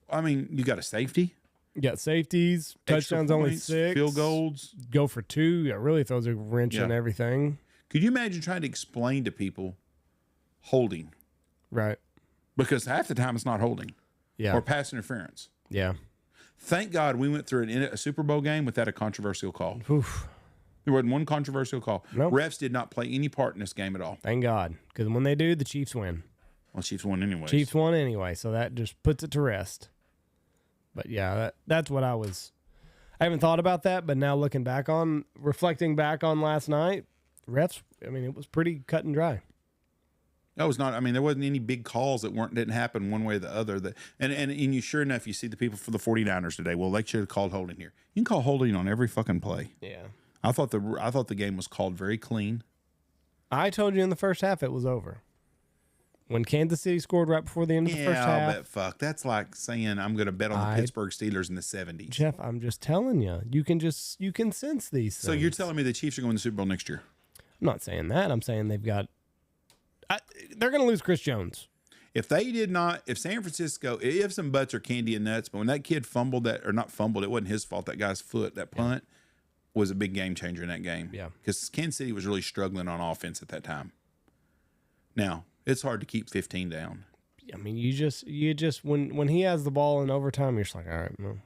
S2: I mean, you got a safety.
S1: You got safeties, touchdowns only 6.
S2: Field goals.
S1: Go for 2. It really throws a wrench in everything.
S2: Could you imagine trying to explain to people holding?
S1: Right.
S2: Because half the time it's not holding.
S1: Yeah.
S2: Or pass interference.
S1: Yeah.
S2: Thank God we went through a Super Bowl game without a controversial call.
S1: Oof.
S2: There wasn't one controversial call.
S1: Nope.
S2: Refs did not play any part in this game at all.
S1: Thank God. Because when they do, the Chiefs win.
S2: Well, Chiefs won anyway.
S1: Chiefs won anyway, so that just puts it to rest. But yeah, that's what I haven't thought about that, but now reflecting back on last night, refs, I mean, it was pretty cut and dry.
S2: That was not, I mean, there wasn't any big calls that didn't happen one way or the other. And you sure enough, you see the people for the 49ers today. Well, they should have called holding here. You can call holding on every fucking play.
S1: Yeah.
S2: I thought the game was called very clean.
S1: I told you in the first half it was over. When Kansas City scored right before the end of the first half.
S2: But fuck, that's like saying I'm going to bet on the Pittsburgh Steelers in the 70s.
S1: Jeff, I'm just telling you. You can sense these things.
S2: So you're telling me the Chiefs are going to the Super Bowl next year?
S1: I'm not saying that. I'm saying they've got. They're going to lose Chris Jones.
S2: If San Francisco, ifs and buts are candy and nuts, but when that kid fumbled it wasn't his fault. That guy's foot, that punt, was a big game changer in that game.
S1: Yeah.
S2: Because Kansas City was really struggling on offense at that time. Now, it's hard to keep 15 down.
S1: I mean, you just when he has the ball in overtime, you're just like, all right, well,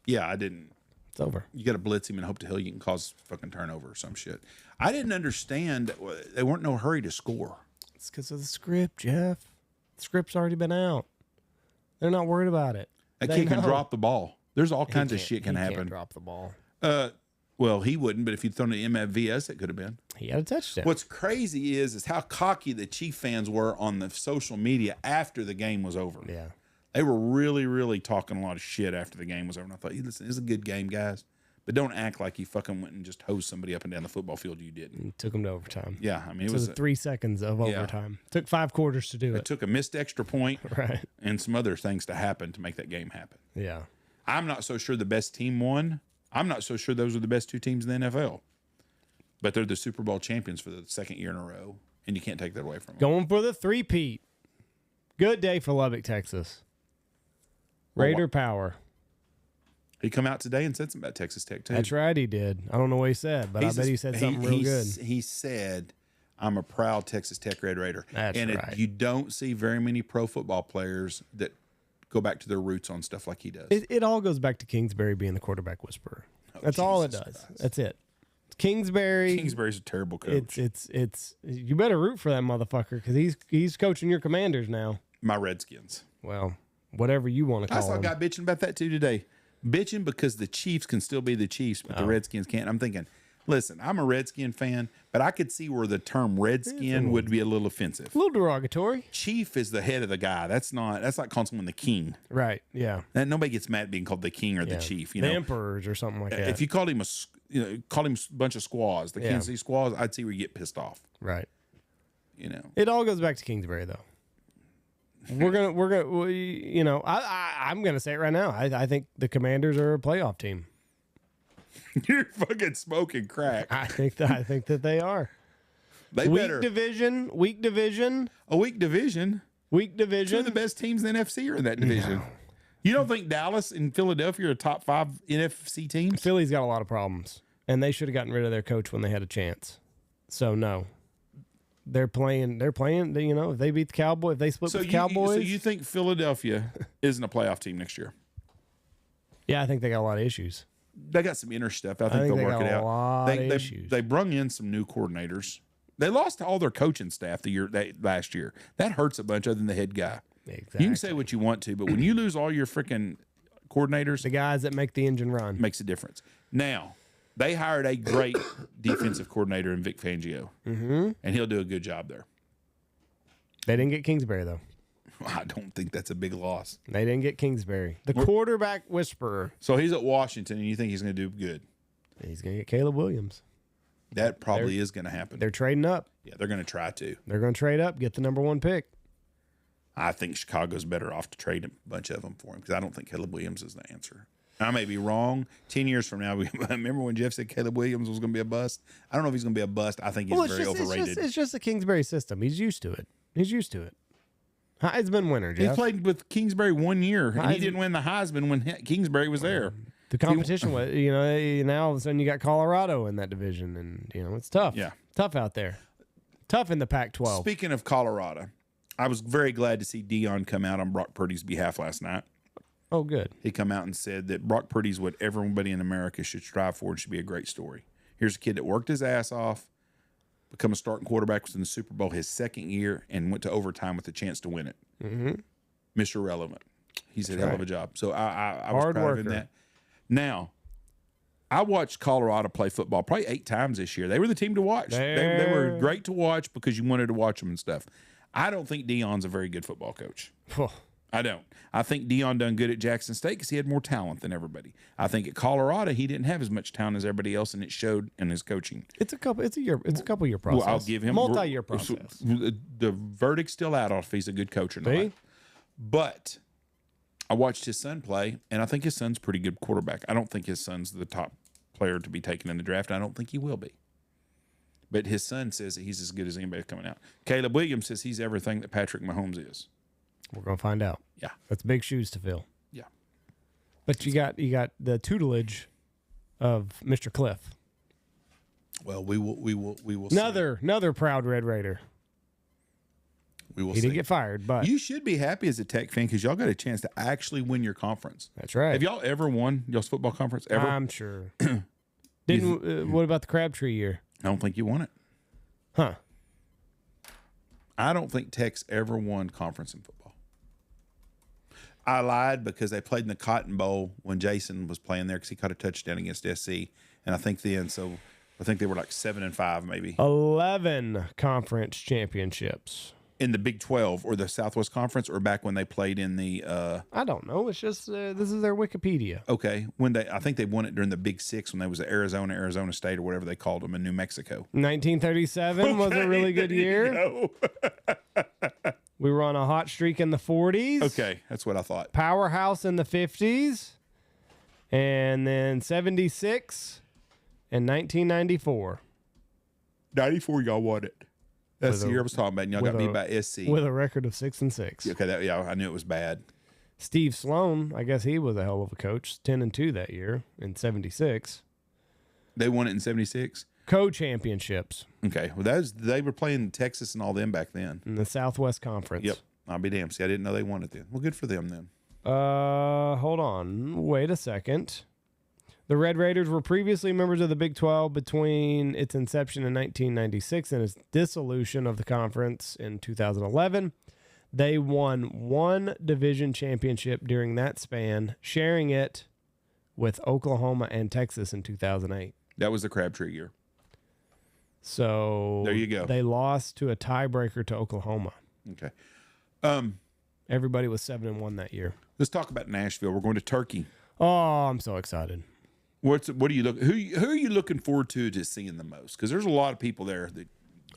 S2: yeah, I didn't.
S1: It's over.
S2: You got to blitz him and hope to hell you can cause fucking turnover or some shit. I didn't understand that they weren't in no hurry to score.
S1: It's because of the script, Jeff. The script's already been out. They're not worried about it.
S2: That kid can drop the ball. There's all kinds of shit can happen.
S1: Can't drop the ball.
S2: Well, he wouldn't, but if you'd thrown an MFVS, it could have been.
S1: He had a touchdown.
S2: What's crazy is how cocky the Chief fans were on the social media after the game was over.
S1: Yeah.
S2: They were really, really talking a lot of shit after the game was over. And I thought, hey, listen, it's a good game, guys. But don't act like you fucking went and just hosed somebody up and down the football field. You didn't.
S1: And took him to overtime.
S2: Yeah, I mean, it
S1: was
S2: was
S1: 3 seconds of overtime. Took 5 quarters to do it.
S2: It took a missed extra point
S1: right,
S2: and some other things to happen to make that game happen.
S1: Yeah.
S2: I'm not so sure the best team won. I'm not so sure those are the best 2 teams in the NFL. But they're the Super Bowl champions for the 2nd year in a row, and you can't take that away from them.
S1: Going for the 3-peat. Good day for Lubbock, Texas. Raider power.
S2: He come out today and said something about Texas Tech, too.
S1: That's right, he did. I don't know what he said, but I bet he said something real good.
S2: He said, I'm a proud Texas Tech Red Raider.
S1: That's right.
S2: You don't see very many pro football players that go back to their roots on stuff like he does.
S1: It all goes back to Kingsbury being the quarterback whisperer. That's all it does.
S2: Christ.
S1: That's it. Kingsbury's
S2: a terrible coach.
S1: It's you better root for that motherfucker because he's coaching your Commanders now.
S2: My Redskins.
S1: Well, whatever you want to call
S2: I saw a
S1: them.
S2: guy bitching about that too today. Bitching because the Chiefs can still be the Chiefs, but the Redskins can't. I'm thinking, listen, I'm a Redskin fan, but I could see where the term Redskin would be a little offensive.
S1: A little derogatory.
S2: Chief is the head of the guy. That's like calling someone the king.
S1: Right, yeah.
S2: And nobody gets mad being called the king or the chief. You know,
S1: the emperors or something like that.
S2: If you called him called him a bunch of squaws, the Kansas City squaws, I'd see where you get pissed off.
S1: Right.
S2: You know,
S1: it all goes back to Kingsbury though. I'm gonna say it right now. I think the Commanders are a playoff team.
S2: You're fucking smoking crack.
S1: I think that they are. Weak division.
S2: A weak division. 2 of the best teams in the NFC are in that division. No. You don't think Dallas and Philadelphia are top 5 NFC teams?
S1: Philly's got a lot of problems, and they should have gotten rid of their coach when they had a chance. So no. They're playing. You know, if they beat the Cowboys, if they split with the Cowboys.
S2: So you think Philadelphia isn't a playoff team next year?
S1: Yeah, I think they got a lot of issues.
S2: They got some inner stuff. I think they'll work it out. They brung in some new coordinators. They lost all their coaching staff last year. That hurts a bunch other than the head guy.
S1: Exactly.
S2: You can say what you want to, but when you lose all your freaking coordinators,
S1: the guys that make the engine run,
S2: makes a difference. Now, they hired a great defensive coordinator in Vic Fangio, and he'll do a good job there.
S1: They didn't get Kingsbury, though.
S2: I don't think that's a big loss.
S1: They didn't get Kingsbury, the quarterback whisperer.
S2: So he's at Washington, and you think he's going to do good?
S1: He's going to get Caleb Williams.
S2: That probably is going to happen.
S1: They're trading up.
S2: Yeah, they're going to try to.
S1: They're going to trade up, get the number 1 pick.
S2: I think Chicago's better off to trade a bunch of them for him because I don't think Caleb Williams is the answer. I may be wrong. 10 years from now, remember when Jeff said Caleb Williams was going to be a bust? I don't know if he's going to be a bust. I think he's very overrated.
S1: It's just the Kingsbury system. He's used to it. Heisman winner, Jeff.
S2: He played with Kingsbury 1 year, and he didn't win the Heisman when Kingsbury was there.
S1: The competition was, now all of a sudden you got Colorado in that division, and, it's tough.
S2: Yeah.
S1: Tough out there. Tough in the Pac-12.
S2: Speaking of Colorado, I was very glad to see Deion come out on Brock Purdy's behalf last night.
S1: Oh, good.
S2: He come out and said that Brock Purdy's what everybody in America should strive for and should be a great story. Here's a kid that worked his ass off, become a starting quarterback, was in the Super Bowl his 2nd year, and went to overtime with a chance to win it.
S1: Mm-hmm.
S2: Mr. Relevant. He said, hell of a job. So I was proud of him that. Now, I watched Colorado play football probably 8 times this year. They were the team to watch. They were great to watch because you wanted to watch them and stuff. I don't think Deion's a very good football coach. I don't. I think Dion done good at Jackson State because he had more talent than everybody. I think at Colorado he didn't have as much talent as everybody else, and it showed in his coaching.
S1: It's a couple year process.
S2: Well, I'll give him
S1: multi-year process.
S2: The verdict's still out on if he's a good coach or not. But I watched his son play, and I think his son's a pretty good quarterback. I don't think his son's the top player to be taken in the draft. I don't think he will be. But his son says that he's as good as anybody coming out. Caleb Williams says he's everything that Patrick Mahomes is.
S1: We're gonna find out.
S2: Yeah,
S1: that's big shoes to fill.
S2: Yeah,
S1: but you got the tutelage of Mr. Cliff.
S2: Well, we will
S1: another proud Red Raider.
S2: We will.
S1: He didn't get fired, but
S2: you should be happy as a Tech fan because y'all got a chance to actually win your conference.
S1: That's right.
S2: Have y'all ever won y'all's football conference ever?
S1: I'm sure. What about the Crabtree year?
S2: I don't think you won it.
S1: Huh?
S2: I don't think Tech's ever won conference in football. I lied because they played in the Cotton Bowl when Jason was playing there because he caught a touchdown against SC, and I think they were like 7-5 maybe.
S1: 11 conference championships
S2: in the Big 12 or the Southwest Conference, or back when they played in the.
S1: I don't know. It's just this is their Wikipedia.
S2: Okay, I think they won it during the Big 6 when they was at Arizona State or whatever they called them in New Mexico.
S1: 1937 was a really good year. We were on a hot streak in the 40s.
S2: Okay, that's what I thought.
S1: Powerhouse in the 50s. And then 76 and 1994.
S2: 94, y'all won it. That's the year I was talking about. And y'all got beat by SC.
S1: With a record of 6-6.
S2: Okay, I knew it was bad.
S1: Steve Sloan, I guess he was a hell of a coach. 10-2 that year in 76.
S2: They won it in 76?
S1: Co-championships.
S2: Okay. Well, they were playing Texas and all them back then.
S1: In the Southwest Conference.
S2: Yep. I'll be damned. See, I didn't know they won it then. Well, good for them then.
S1: Hold on. Wait a second. The Red Raiders were previously members of the Big 12 between its inception in 1996 and its dissolution of the conference in 2011. They won one division championship during that span, sharing it with Oklahoma and Texas in 2008.
S2: That was the Crabtree year.
S1: So
S2: there you go.
S1: They lost to a tiebreaker to Oklahoma.
S2: Okay.
S1: Everybody was 7-1 that year.
S2: Let's talk about Nashville. We're going to Turkey.
S1: Oh, I'm so excited.
S2: What are you looking? Who are you looking forward to seeing the most? Because there's a lot of people there that.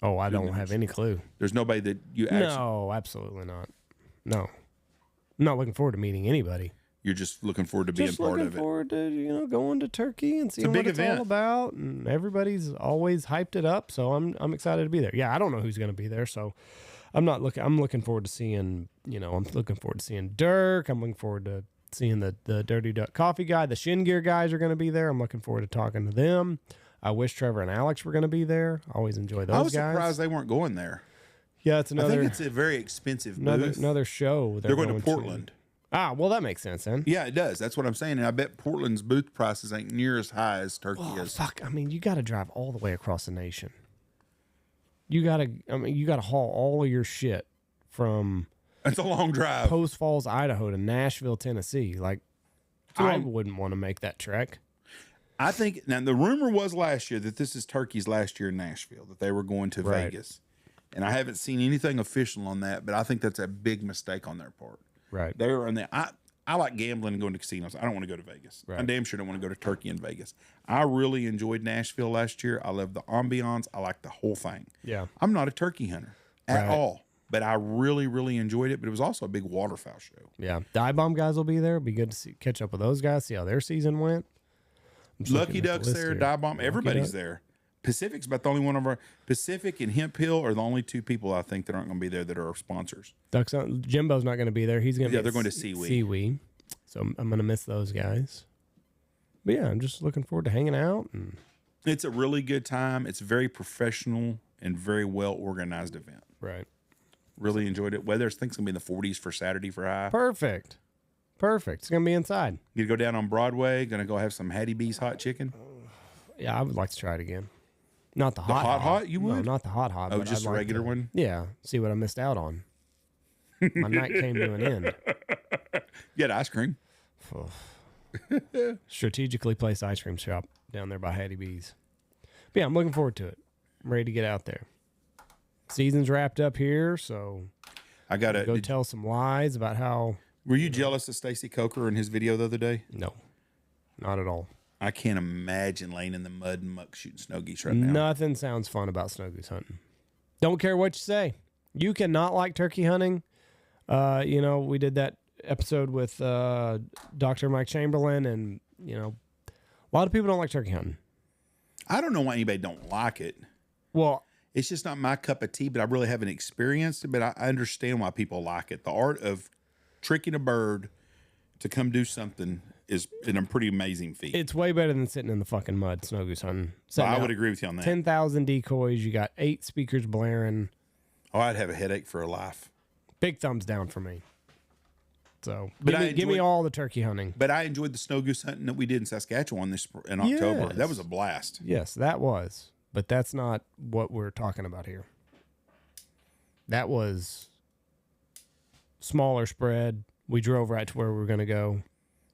S1: Oh, I don't have any clue.
S2: There's nobody that you actually.
S1: No, absolutely not. No, I'm not looking forward to meeting anybody.
S2: You're just looking forward to being part of it.
S1: Just looking forward to going to Turkey and seeing what it's all about. And everybody's always hyped it up, so I'm excited to be there. Yeah, I don't know who's going to be there, so I'm looking forward to seeing. I'm looking forward to seeing Dirk. I'm looking forward to seeing the Dirty Duck Coffee guy. The Shin Gear guys are going to be there. I'm looking forward to talking to them. I wish Trevor and Alex were going to be there. I always enjoy those guys.
S2: I was surprised they weren't going there.
S1: Yeah, it's another.
S2: I think it's a very expensive booth.
S1: Another show.
S2: They're going to Portland.
S1: Well, that makes sense then.
S2: Yeah, it does. That's what I'm saying. And I bet Portland's booth prices ain't near as high as Turkey is.
S1: Fuck. I mean, you got to drive all the way across the nation. You got to haul all of your shit from.
S2: It's a long drive.
S1: Post Falls, Idaho to Nashville, Tennessee. Like, I wouldn't want to make that trek.
S2: I think now the rumor was last year that this is Turkey's last year in Nashville, that they were going to Vegas. And I haven't seen anything official on that, but I think that's a big mistake on their part.
S1: Right.
S2: They were in there. I like gambling and going to casinos. I don't want to go to Vegas.
S1: Right.
S2: I damn sure don't want to go to Turkey and Vegas. I really enjoyed Nashville last year. I love the ambiance. I like the whole thing.
S1: Yeah.
S2: I'm not a turkey hunter at all, but I really, really enjoyed it. But it was also a big waterfowl show.
S1: Yeah. Dive Bomb guys will be there. It'll be good to catch up with those guys, see how their season went.
S2: Lucky Duck's there, Dive Bomb, everybody's there. Pacific's about the only one of our. Pacific and Hemp Hill are the only two people I think that aren't going to be there that are our sponsors.
S1: Jimbo's not going to be there. He's going to
S2: they're going to Seawee.
S1: Seawee. So I'm going to miss those guys. But yeah, I'm just looking forward to hanging out. And
S2: it's a really good time. It's a very professional and very well organized event.
S1: Right.
S2: Really enjoyed it. Weather, I think it's going to be in the 40s for Saturday for high.
S1: Perfect. It's going to be inside.
S2: You go down on Broadway. Going to go have some Hattie B's hot chicken.
S1: Yeah, I would like to try it again. Not the hot.
S2: You would?
S1: No, not the hot.
S2: Oh, just a regular one?
S1: Yeah. See what I missed out on. My night came to an end.
S2: You had ice cream.
S1: Strategically placed ice cream shop down there by Hattie B's. But yeah, I'm looking forward to it. I'm ready to get out there. Season's wrapped up here, so
S2: I got to
S1: go tell some lies about how.
S2: Were you jealous of Stacy Coker in his video the other day?
S1: No, not at all.
S2: I can't imagine laying in the mud and muck shooting snow geese right now.
S1: Nothing sounds fun about snow goose hunting. Don't care what you say. You cannot like turkey hunting. We did that episode with Dr. Mike Chamberlain, and a lot of people don't like turkey hunting.
S2: I don't know why anybody don't like it.
S1: Well,
S2: it's just not my cup of tea, but I really haven't experienced it. But I understand why people like it. The art of tricking a bird to come do something is a pretty amazing feat.
S1: it's way better than sitting in the fucking mud snow goose hunting.
S2: So I would agree with you on that.
S1: 10,000 decoys. You got 8 speakers blaring.
S2: Oh, I'd have a headache for a life.
S1: Big thumbs down for me. So,
S2: But
S1: give me all the turkey hunting.
S2: But I enjoyed the snow goose hunting that we did in Saskatchewan in October.
S1: Yes.
S2: That was a blast.
S1: Yes, that was. But that's not what we're talking about here. That was smaller spread. We drove right to where we were going to go.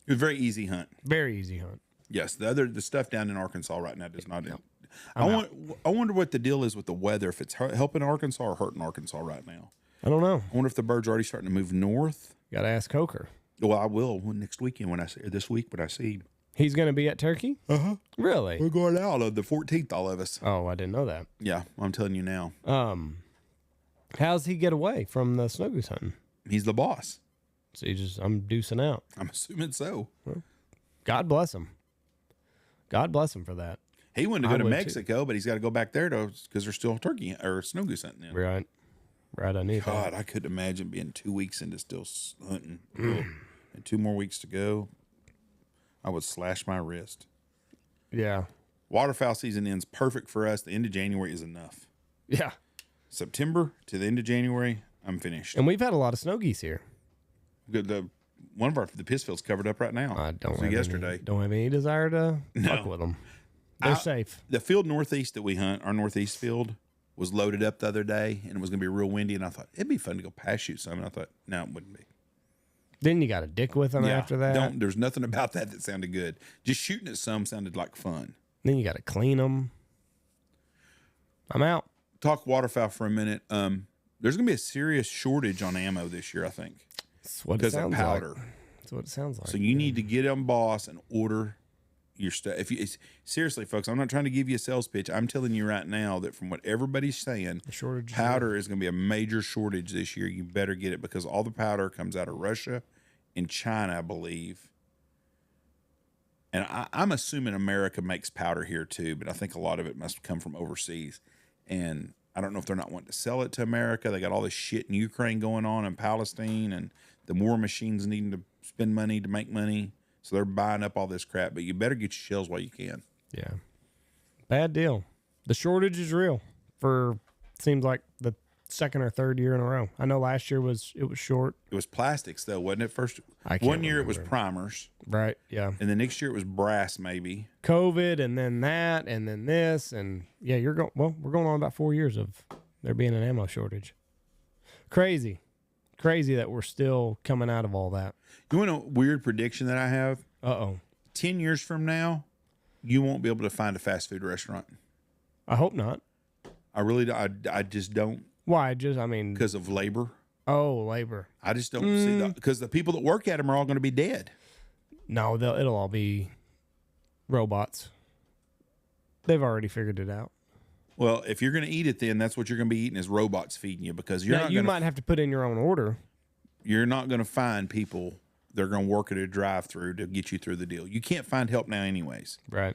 S2: It was a very easy hunt.
S1: Very easy hunt.
S2: Yes, the stuff down in Arkansas right now does not. I wonder what the deal is with the weather. If it's helping Arkansas or hurting Arkansas right now.
S1: I don't know.
S2: I wonder if the birds are already starting to move north.
S1: Got to ask Coker.
S2: Well, I will next weekend this week when I see.
S1: He's going to be at Turkey?
S2: Uh-huh.
S1: Really?
S2: We're going out on the 14th, all of us.
S1: Oh, I didn't know that.
S2: Yeah, I'm telling you now.
S1: How's he get away from the snow goose hunting?
S2: He's the boss.
S1: So I'm deucing out.
S2: I'm assuming so.
S1: God bless him. God bless him for that.
S2: He wanted to go to Mexico, but he's got to go back there because they're still turkey or snow goose hunting.
S1: Right. Right, I need
S2: God,
S1: that.
S2: I couldn't imagine being 2 weeks into still hunting. And 2 more weeks to go. I would slash my wrist.
S1: Yeah.
S2: Waterfowl season ends perfect for us. The end of January is enough.
S1: Yeah.
S2: September to the end of January, I'm finished.
S1: And we've had a lot of snow geese here.
S2: One of the piss fields covered up right now.
S1: I don't
S2: Don't
S1: have any desire to fuck with them. They're safe.
S2: The field northeast that we hunt, our northeast field, was loaded up the other day, and it was going to be real windy. And I thought it'd be fun to go pass shoot some. And I thought, no, it wouldn't be.
S1: Then you got a dick with them after that.
S2: There's nothing about that sounded good. Just shooting at some sounded like fun.
S1: Then you got to clean them. I'm out.
S2: Talk waterfowl for a minute. There's going to be a serious shortage on ammo this year, I think.
S1: That's what
S2: because of powder.
S1: That's what it sounds like.
S2: So you need to get on Boss and order your stuff. Seriously, folks, I'm not trying to give you a sales pitch. I'm telling you right now that from what everybody's saying,
S1: the shortage
S2: powder is going to be a major shortage this year. You better get it because all the powder comes out of Russia and China, I believe. And I'm assuming America makes powder here too, but I think a lot of it must come from overseas. And I don't know if they're not wanting to sell it to America. They got all this shit in Ukraine going on in Palestine, and the war machines needing to spend money to make money. So they're buying up all this crap, but you better get your shells while you can.
S1: Yeah. Bad deal. The shortage is real for, seems like the second or third year in a row. I know last year it was short.
S2: It was plastics though, wasn't it? First, one year it was primers.
S1: Right. Yeah.
S2: And the next year it was brass maybe.
S1: COVID and then that and then this. And yeah, we're going on about 4 years of there being an ammo shortage. Crazy that we're still coming out of all that.
S2: You want a weird prediction that I have? 10 years from now, you won't be able to find a fast food restaurant.
S1: I hope not.
S2: I really don't. I just don't.
S1: Why? Because
S2: of labor.
S1: Oh, labor.
S2: I just don't see that because the people that work at them are all going to be dead.
S1: No, it'll all be robots. They've already figured it out.
S2: Well, if you're going to eat it, then that's what you're going to be eating is robots feeding you because
S1: you might have to put in your own order.
S2: You're not going to find people that are going to work at a drive-through to get you through the deal. You can't find help now anyways.
S1: Right.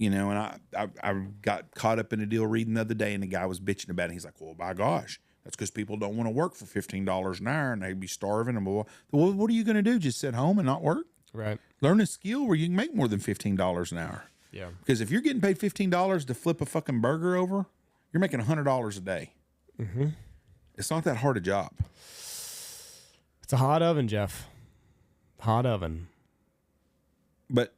S2: And I got caught up in a deal reading the other day, and the guy was bitching about it. He's like, well, by gosh, that's because people don't want to work for $15 an hour, and they'd be starving. And well, what are you going to do? Just sit home and not work?
S1: Right.
S2: Learn a skill where you can make more than $15 an hour.
S1: Yeah.
S2: Because if you're getting paid $15 to flip a fucking burger over, you're making $100 a day.
S1: Mm-hmm.
S2: It's not that hard a job.
S1: It's a hot oven, Jeff. Hot oven.
S2: But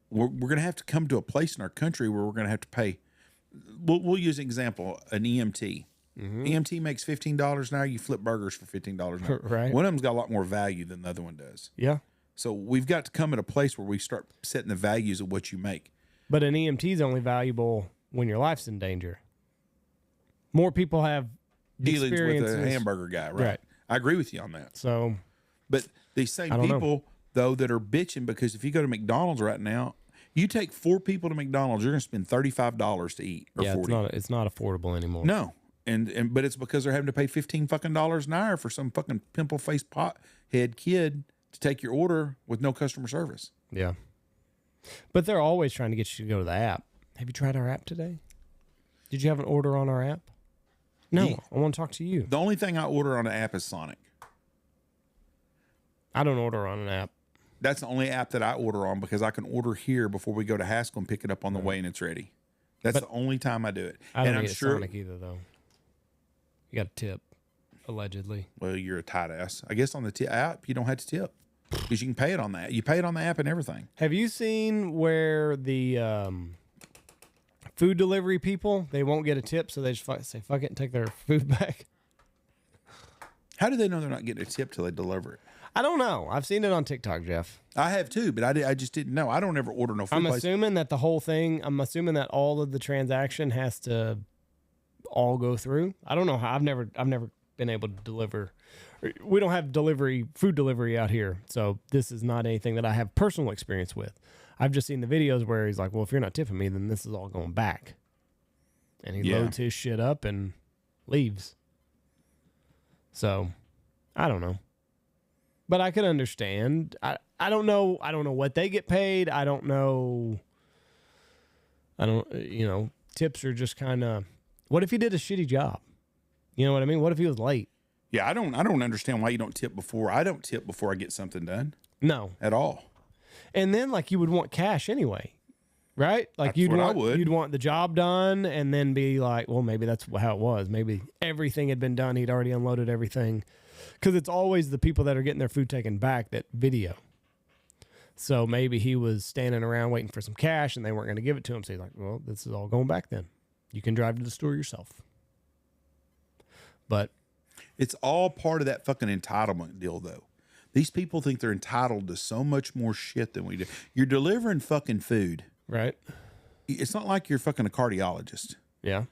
S2: we're going to have to come to a place in our country where we're going to have to pay. We'll use an example, an EMT. Mm-hmm. EMT makes $15 an hour. You flip burgers for $15 an hour.
S1: Right.
S2: One of them's got a lot more value than the other one does.
S1: Yeah.
S2: So we've got to come at a place where we start setting the values of what you make.
S1: But an EMT is only valuable when your life's in danger. More people have
S2: dealings with a hamburger guy, right? I agree with you on that.
S1: So,
S2: But these same
S1: I don't know.
S2: people, though, that are bitching because if you go to McDonald's right now, you take 4 people to McDonald's, you're going to spend $35 to eat or
S1: yeah,
S2: 40.
S1: it's not affordable anymore.
S2: No. But it's because they're having to pay $15 fucking an hour for some fucking pimple faced pothead kid to take your order with no customer service.
S1: Yeah. But they're always trying to get you to go to the app. Have you tried our app today? Did you have an order on our app? No,
S2: Yeah.
S1: I want to talk to you.
S2: The only thing I order on the app is Sonic.
S1: I don't order on an app.
S2: That's the only app that I order on because I can order here before we go to Haskell and pick it up on the way and it's ready. That's the only time I do it.
S1: I don't
S2: and
S1: eat at Sonic either, though. You got a tip, allegedly.
S2: Well, you're a tight ass. I guess on the app, you don't have to tip because you can pay it on that. You pay it on the app and everything.
S1: Have you seen where the food delivery people, they won't get a tip, so they just say fuck it and take their food back?
S2: How do they know they're not getting a tip till they deliver it?
S1: I don't know. I've seen it on TikTok, Jeff.
S2: I have too, but I just didn't know. I don't ever order no food
S1: I'm
S2: place.
S1: assuming that the whole thing, I'm assuming that all of the transaction has to all go through. I don't know how. I've never been able to deliver. We don't have food delivery out here, so this is not anything that I have personal experience with. I've just seen the videos where he's like, well, if you're not tipping me, then this is all going back. And he loads his shit up and leaves. So, I don't know. But I could understand. I don't know. I don't know what they get paid. I don't know. Tips are just kind of, what if he did a shitty job? You know what I mean? What if he was late?
S2: Yeah, I don't understand why you don't tip before. I don't tip before I get something done.
S1: No.
S2: At all.
S1: And then like you would want cash anyway. Right? Like
S2: That's what I would.
S1: you'd want the job done and then be like, well, maybe that's how it was. Maybe everything had been done. He'd already unloaded everything. Because it's always the people that are getting their food taken back that video. So maybe he was standing around waiting for some cash and they weren't going to give it to him. So he's like, well, this is all going back then. You can drive to the store yourself. But
S2: it's all part of that fucking entitlement deal, though. These people think they're entitled to so much more shit than we do. You're delivering fucking food.
S1: Right.
S2: It's not like you're fucking a cardiologist.
S1: Yeah.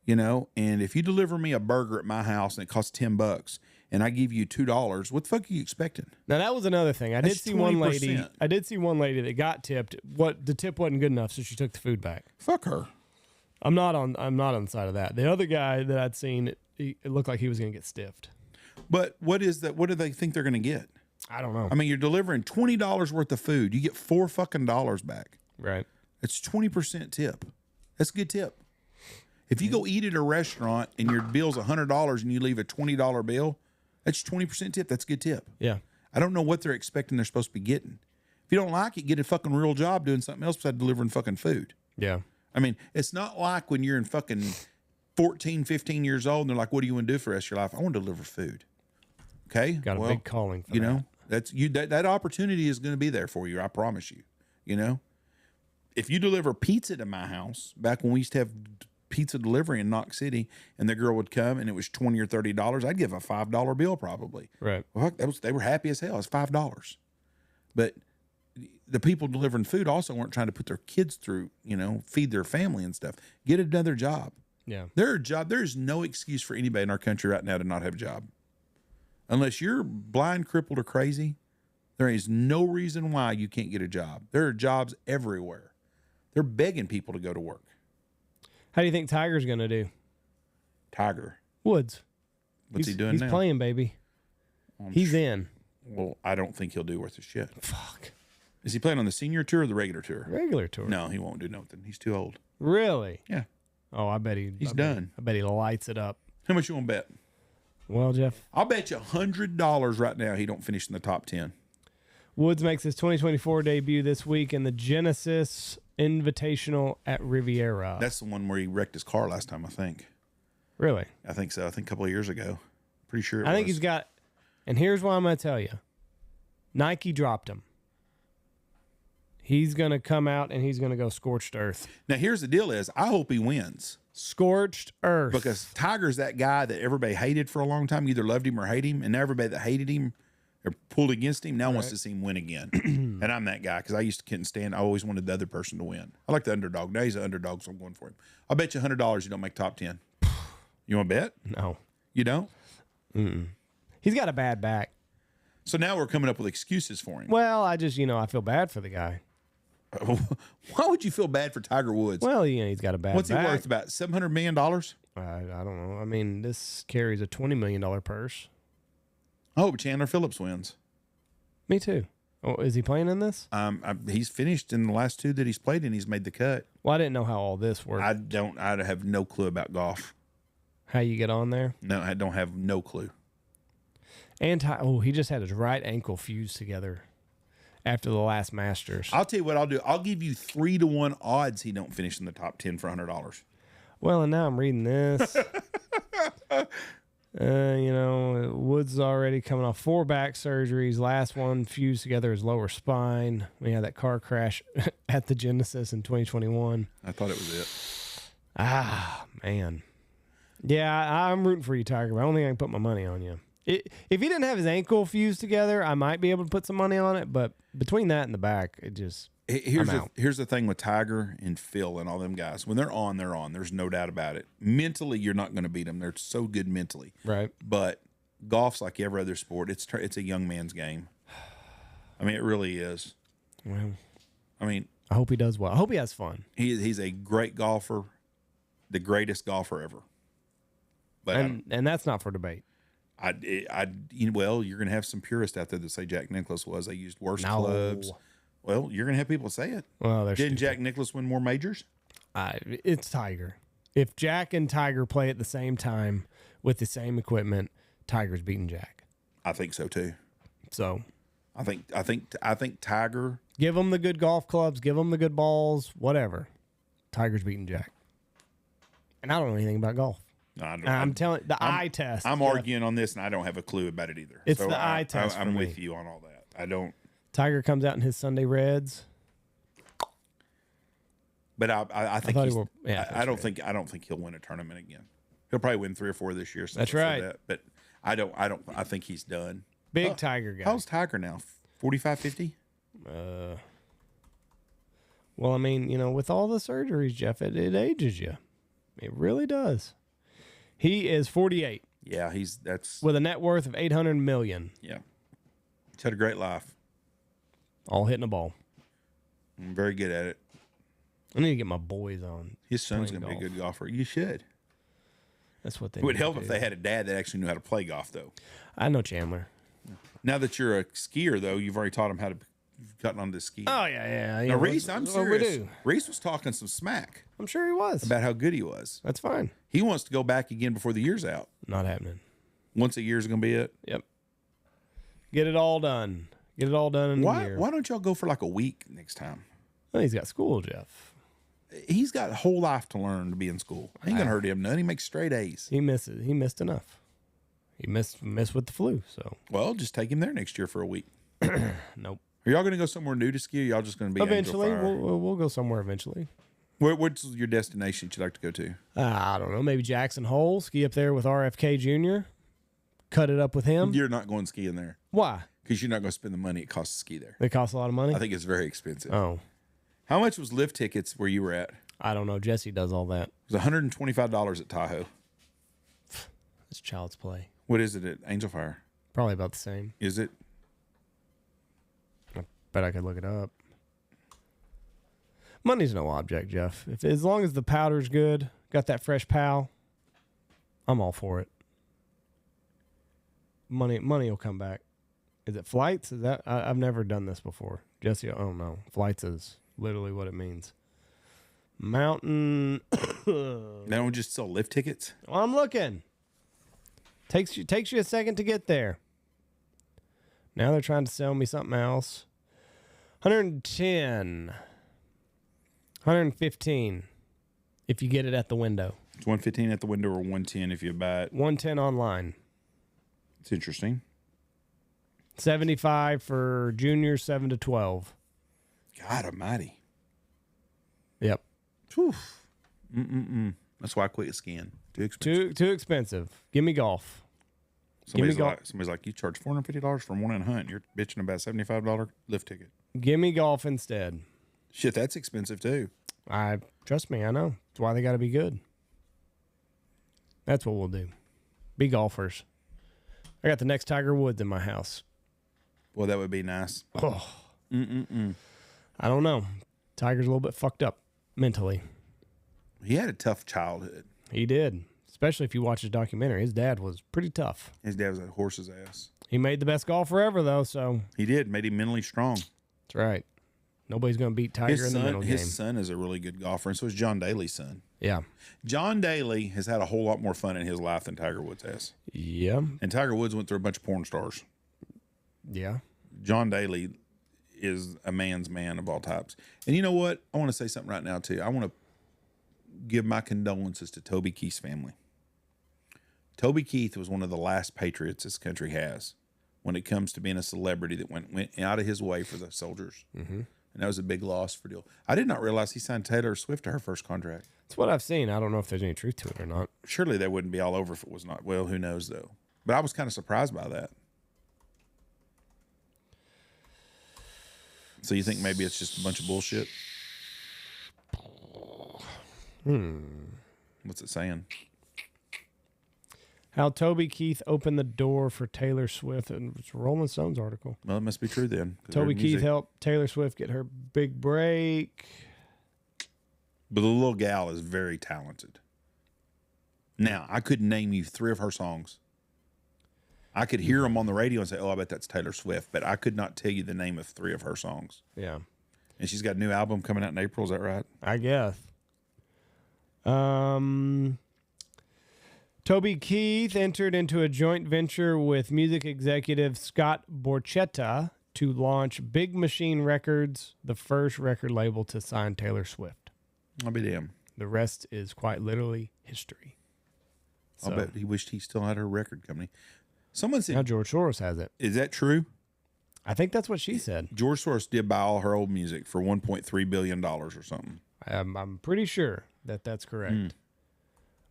S2: You know, and if you deliver me a burger at my house and it costs $10 and I give you $2, what the fuck are you expecting?
S1: Now that was another thing. I did
S2: That's
S1: see one
S2: 20%.
S1: lady. I did see one lady that got tipped. What the tip wasn't good enough, so she took the food back.
S2: Fuck her.
S1: I'm not on the side of that. The other guy that I'd seen, it looked like he was going to get stiffed.
S2: But what is that? What do they think they're going to get?
S1: I don't know.
S2: I mean, you're delivering $20 worth of food. You get $4 fucking back.
S1: Right.
S2: It's 20% tip. That's a good tip. If you go eat at a restaurant and your bill's $100 and you leave a $20 bill, that's 20% tip. That's a good tip.
S1: Yeah.
S2: I don't know what they're expecting they're supposed to be getting. If you don't like it, get a fucking real job doing something else besides delivering fucking food.
S1: Yeah.
S2: I mean, it's not like when you're in fucking 14, 15 years old and they're like, what do you want to do for the rest of your life? I want to deliver food. Okay.
S1: Got a big calling for
S2: you
S1: that.
S2: know, that's you, that opportunity is going to be there for you. I promise you, you know, if you deliver pizza to my house back when we used to have pizza delivery in Knox City and the girl would come and it was $20 or $30, I'd give a $5 bill probably.
S1: Right.
S2: Well, they were happy as hell. It's $5. But the people delivering food also weren't trying to put their kids through, you know, feed their family and stuff. Get another job.
S1: Yeah.
S2: There's no excuse for anybody in our country right now to not have a job. Unless you're blind, crippled, or crazy, there is no reason why you can't get a job. There are jobs everywhere. They're begging people to go to work.
S1: How do you think Tiger's going to do?
S2: Tiger.
S1: Woods.
S2: What's he doing now?
S1: He's playing, baby. He's in.
S2: Well, I don't think he'll do worth a shit.
S1: Fuck.
S2: Is he playing on the senior tour or the regular tour?
S1: Regular tour.
S2: No, he won't do nothing. He's too old.
S1: Really?
S2: Yeah.
S1: Oh, I bet
S2: He's done.
S1: I bet he lights it up.
S2: How much you want to bet?
S1: Well, Jeff.
S2: I'll bet you $100 right now he don't finish in the top 10.
S1: Woods makes his 2024 debut this week in the Genesis Invitational at Riviera.
S2: That's the one where he wrecked his car last time, I think.
S1: Really?
S2: I think so. I think a couple of years ago. Pretty sure
S1: I think he's got, and here's what I'm going to tell you. Nike dropped him. He's going to come out and he's going to go scorched earth.
S2: Now, here's the deal is, I hope he wins.
S1: Scorched earth.
S2: Because Tiger's that guy that everybody hated for a long time. You either loved him or hated him. And everybody that hated him or pulled against him now wants to see him win again. And I'm that guy because I used to couldn't stand. I always wanted the other person to win. I like the underdog. Now he's an underdog, so I'm going for him. I'll bet you $100 you don't make top 10. You want to bet?
S1: No.
S2: You don't?
S1: He's got a bad back.
S2: So now we're coming up with excuses for him.
S1: Well, I just, I feel bad for the guy.
S2: Why would you feel bad for Tiger Woods?
S1: Well, he's got a bad
S2: What's
S1: back.
S2: he worth? About $700 million?
S1: I don't know. I mean, this carries a $20 million purse.
S2: I hope Chandler Phillips wins.
S1: Me too. Oh, is he playing in this?
S2: He's finished in the last 2 that he's played in. He's made the cut.
S1: Well, I didn't know how all this worked.
S2: I have no clue about golf.
S1: How you get on there?
S2: No, I don't have no clue.
S1: And he just had his right ankle fused together after the last Masters.
S2: I'll tell you what I'll do. I'll give you 3-1 odds he don't finish in the top 10 for $100.
S1: Well, and now I'm reading this. Woods is already coming off 4 back surgeries. Last one fused together his lower spine. We had that car crash at the Genesis in 2021.
S2: I thought it was it.
S1: Ah, man. Yeah, I'm rooting for you, Tiger, but I don't think I can put my money on you. If he didn't have his ankle fused together, I might be able to put some money on it, but between that and the back,
S2: Here's the thing with Tiger and Phil and all them guys. When they're on, they're on. There's no doubt about it. Mentally, you're not going to beat them. They're so good mentally.
S1: Right.
S2: But golf's like every other sport. It's a young man's game. I mean, it really is.
S1: Well,
S2: I mean,
S1: I hope he does well. I hope he has fun.
S2: he's a great golfer, the greatest golfer ever. But
S1: And that's not for debate.
S2: well, you're going to have some purists out there that say Jack Nicklaus was. They used worse clubs. Well, you're going to have people say it.
S1: Well,
S2: Didn't Jack Nicklaus win more majors?
S1: It's Tiger. If Jack and Tiger play at the same time with the same equipment, Tiger's beating Jack.
S2: I think so too.
S1: So,
S2: I think Tiger.
S1: give him the good golf clubs, give him the good balls, whatever. Tiger's beating Jack. And I don't know anything about golf.
S2: No,
S1: I'm telling eye test.
S2: I'm arguing on this, and I don't have a clue about it either.
S1: It's the eye test.
S2: I'm with you on all that. I don't.
S1: Tiger comes out in his Sunday Reds.
S2: But I think I don't
S1: right.
S2: think he'll win a tournament again. He'll probably win 3 or 4 this year.
S1: That's right.
S2: But I think he's done.
S1: Big Tiger guy.
S2: How's Tiger now? 45, 50?
S1: Well, I mean, with all the surgeries, Jeff, it ages you. It really does. He is 48.
S2: Yeah, that's
S1: with a net worth of $800 million.
S2: Yeah, he's had a great life.
S1: All hitting a ball.
S2: I'm very good at it.
S1: I need to get my boys on.
S2: His son's going to be a good golfer. You should.
S1: That's what they.
S2: It would help if they had a dad that actually knew how to play golf, though.
S1: I know Chandler.
S2: Now that you're a skier, though, you've already taught him how to. You've gotten on this ski.
S1: Oh yeah.
S2: Now, Reese, I'm serious. Reese was talking some smack.
S1: I'm sure he was
S2: about how good he was.
S1: That's fine.
S2: He wants to go back again before the year's out.
S1: Not happening.
S2: Once a year is going to be it.
S1: Yep. Get it all done. Get it all done in a year.
S2: Why don't y'all go for like a week next time?
S1: Well, he's got school, Jeff.
S2: He's got a whole life to learn to be in school. Ain't gonna hurt him none. He makes straight A's.
S1: He misses. He missed enough. He missed with the flu. So
S2: well, just take him there next year for a week.
S1: Nope.
S2: Are y'all gonna go somewhere new to ski? Or y'all just gonna be
S1: eventually? We'll go somewhere eventually.
S2: What's your destination you'd like to go to?
S1: I don't know. Maybe Jackson Hole. Ski up there with RFK Jr. Cut it up with him.
S2: You're not going skiing there.
S1: Why?
S2: Because you're not going to spend the money it costs to ski there.
S1: It costs a lot of money?
S2: I think it's very expensive.
S1: Oh.
S2: How much was lift tickets where you were at?
S1: I don't know. Jesse does all that.
S2: It was $125 at Tahoe.
S1: It's child's play.
S2: What is it at Angel Fire?
S1: Probably about the same.
S2: Is it?
S1: I bet I could look it up. Money's no object, Jeff. As long as the powder's good, got that fresh pow, I'm all for it. Money will come back. Is it flights? Is that I've never done this before. Jesse, oh no. Flights is literally what it means. Mountain.
S2: They don't just sell lift tickets?
S1: Well, I'm looking. Takes you a second to get there. Now they're trying to sell me something else. 110. 115 if you get it at the window.
S2: It's 115 at the window or 110 if you buy it.
S1: 110 online.
S2: It's interesting.
S1: 75 for juniors 7 to 12.
S2: God almighty.
S1: Yep.
S2: Whew. That's why I quit skiing. Too expensive.
S1: Too expensive. Give me golf.
S2: Somebody's like, you charge $450 for morning hunt. You're bitching about $75 lift ticket.
S1: Give me golf instead.
S2: Shit, that's expensive too.
S1: Trust me, I know. That's why they got to be good. That's what we'll do. Be golfers. I got the next Tiger Woods in my house.
S2: Well, that would be nice.
S1: Oh, I don't know. Tiger's a little bit fucked up mentally.
S2: He had a tough childhood.
S1: He did, especially if you watch his documentary. His dad was pretty tough.
S2: His dad was a horse's ass.
S1: He made the best golfer ever, though. So
S2: He did. Made him mentally strong.
S1: that's right. Nobody's going to beat Tiger in the middle game.
S2: His son is a really good golfer, and so is John Daly's son.
S1: Yeah.
S2: John Daly has had a whole lot more fun in his life than Tiger Woods has.
S1: Yeah.
S2: And Tiger Woods went through a bunch of porn stars.
S1: Yeah.
S2: John Daly is a man's man of all types. And you know what? I want to say something right now, too. I want to give my condolences to Toby Keith's family. Toby Keith was one of the last patriots this country has when it comes to being a celebrity that went out of his way for the soldiers. Mm-hmm. And that was a big loss for Dill. I did not realize he signed Taylor Swift to her first contract.
S1: That's what I've seen. I don't know if there's any truth to it or not.
S2: Surely they wouldn't be all over if it was not. Well, who knows, though. But I was kind of surprised by that. So you think maybe it's just a bunch of bullshit? What's it saying?
S1: How Toby Keith opened the door for Taylor Swift. And it's a Rolling Stones article.
S2: Well, it must be true then.
S1: Toby Keith helped Taylor Swift get her big break.
S2: But the little gal is very talented. Now, I could name you 3 of her songs. I could hear them on the radio and say, oh, I bet that's Taylor Swift. But I could not tell you the name of 3 of her songs.
S1: Yeah.
S2: And she's got a new album coming out in April. Is that right?
S1: I guess. Toby Keith entered into a joint venture with music executive Scott Borchetta to launch Big Machine Records, the first record label to sign Taylor Swift.
S2: I'll be damned.
S1: The rest is quite literally history.
S2: I'll bet he wished he still had her record company. Someone said,
S1: now George Soros has it.
S2: is that true?
S1: I think that's what she said.
S2: George Soros did buy all her old music for $1.3 billion or something.
S1: I'm pretty sure that that's correct.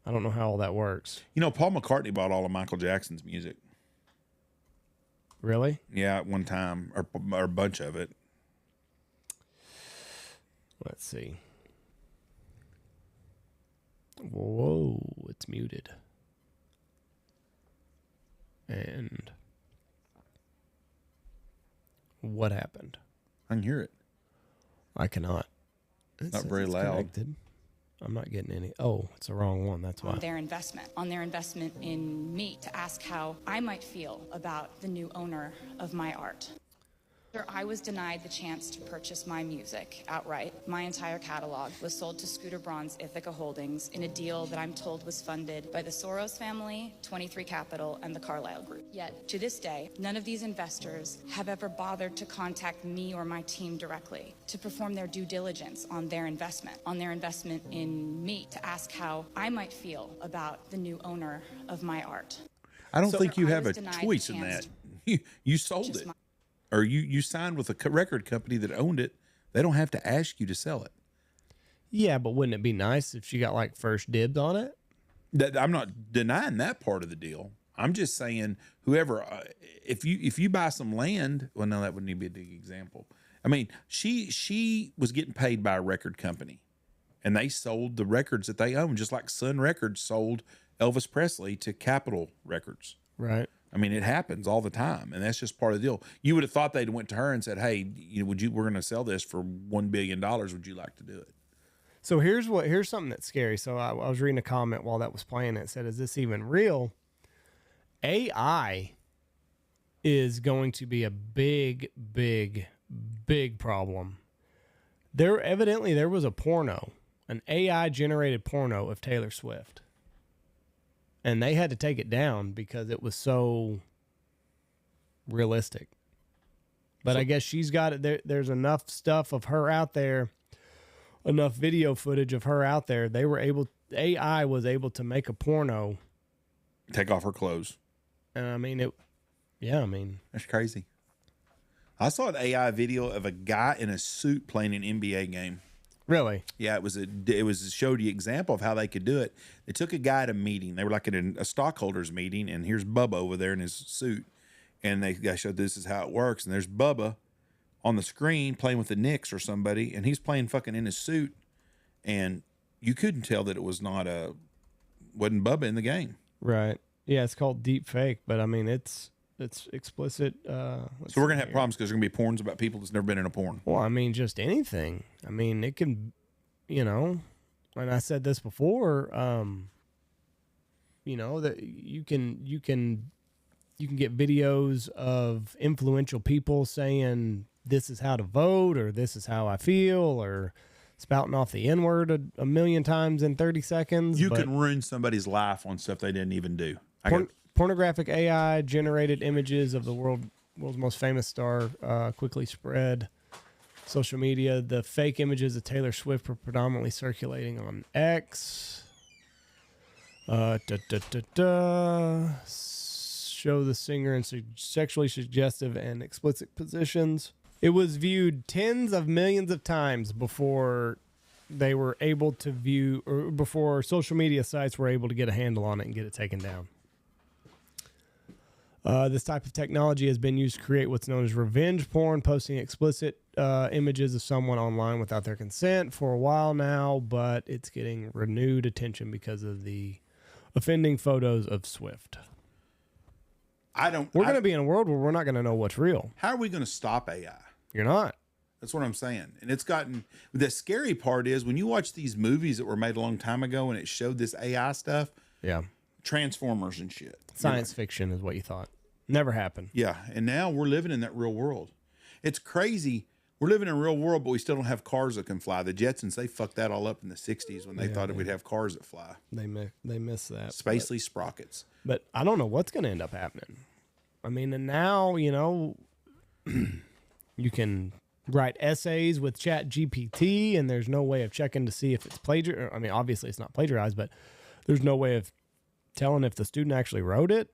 S1: I don't know how all that works.
S2: You know, Paul McCartney bought all of Michael Jackson's music.
S1: Really?
S2: Yeah, at one time, or a bunch of it.
S1: Let's see. Whoa, it's muted. And what happened?
S2: I can hear it.
S1: I cannot.
S2: It's not very loud.
S1: Connected. I'm not getting any. Oh, it's the wrong one. That's why.
S4: On their investment in me, to ask how I might feel about the new owner of my art. I was denied the chance to purchase my music outright. My entire catalog was sold to Scooter Braun's Ithaca Holdings in a deal that I'm told was funded by the Soros family, 23 Capital, and the Carlyle Group. Yet, to this day, none of these investors have ever bothered to contact me or my team directly to perform their due diligence on their investment in me, to ask how I might feel about the new owner of my art.
S2: I don't think you have a choice in that. You sold it. Or you signed with a record company that owned it. They don't have to ask you to sell it.
S1: Yeah, but wouldn't it be nice if she got like first dibs on it?
S2: I'm not denying that part of the deal. I'm just saying whoever, if you buy some land, well, no, that wouldn't even be a big example. I mean, she was getting paid by a record company, and they sold the records that they own, just like Sun Records sold Elvis Presley to Capitol Records.
S1: Right.
S2: I mean, it happens all the time, and that's just part of the deal. You would have thought they'd went to her and said, "Hey, we're going to sell this for $1 billion. Would you like to do it?"
S1: So here's something that's scary. So I was reading a comment while that was playing. It said, "Is this even real?" AI is going to be a big, big, big problem. There was a porno, an AI generated porno of Taylor Swift. And they had to take it down because it was so realistic. But I guess she's got it. There's enough stuff of her out there, enough video footage of her out there. AI was able to make a porno.
S2: Take off her clothes.
S1: And I mean,
S2: that's crazy. I saw an AI video of a guy in a suit playing an NBA game.
S1: Really?
S2: Yeah, it showed you example of how they could do it. They took a guy at a meeting. They were like at a stockholders meeting, and here's Bubba over there in his suit, and they showed this is how it works. And there's Bubba on the screen playing with the Knicks or somebody, and he's playing fucking in his suit, and you couldn't tell that it wasn't Bubba in the game.
S1: Right. Yeah, it's called deepfake, but I mean it's explicit.
S2: So we're gonna have problems because there's gonna be porns about people that's never been in a porn.
S1: Well, I mean, just anything. I mean, it can, and I said this before. That you can get videos of influential people saying this is how to vote, or this is how I feel, or spouting off the N-word a million times in 30 seconds.
S2: You can ruin somebody's life on stuff they didn't even do.
S1: Pornographic AI generated images of the world's most famous star quickly spread social media. The fake images of Taylor Swift were predominantly circulating on X. Show the singer in sexually suggestive and explicit positions. It was viewed tens of millions of times before they were able to view, or before social media sites were able to get a handle on it and get it taken down. This type of technology has been used to create what's known as revenge porn, posting explicit images of someone online without their consent for a while now, but it's getting renewed attention because of the offending photos of Swift. We're going to be in a world where we're not going to know what's real.
S2: How are we going to stop AI?
S1: You're not.
S2: That's what I'm saying. And it's gotten, the scary part is when you watch these movies that were made a long time ago and it showed this AI stuff.
S1: Yeah.
S2: Transformers and shit.
S1: Science fiction is what you thought. Never happened.
S2: Yeah. And now we're living in that real world. It's crazy. We're living in a real world, but we still don't have cars that can fly. The Jetsons, they fucked that all up in the 60s when they thought we'd have cars that fly.
S1: They miss that.
S2: Spacely sprockets.
S1: But I don't know what's going to end up happening. I mean, and now, you can write essays with Chat GPT, and there's no way of checking to see if it's plagiarized. I mean, obviously it's not plagiarized, but there's no way of telling if the student actually wrote it.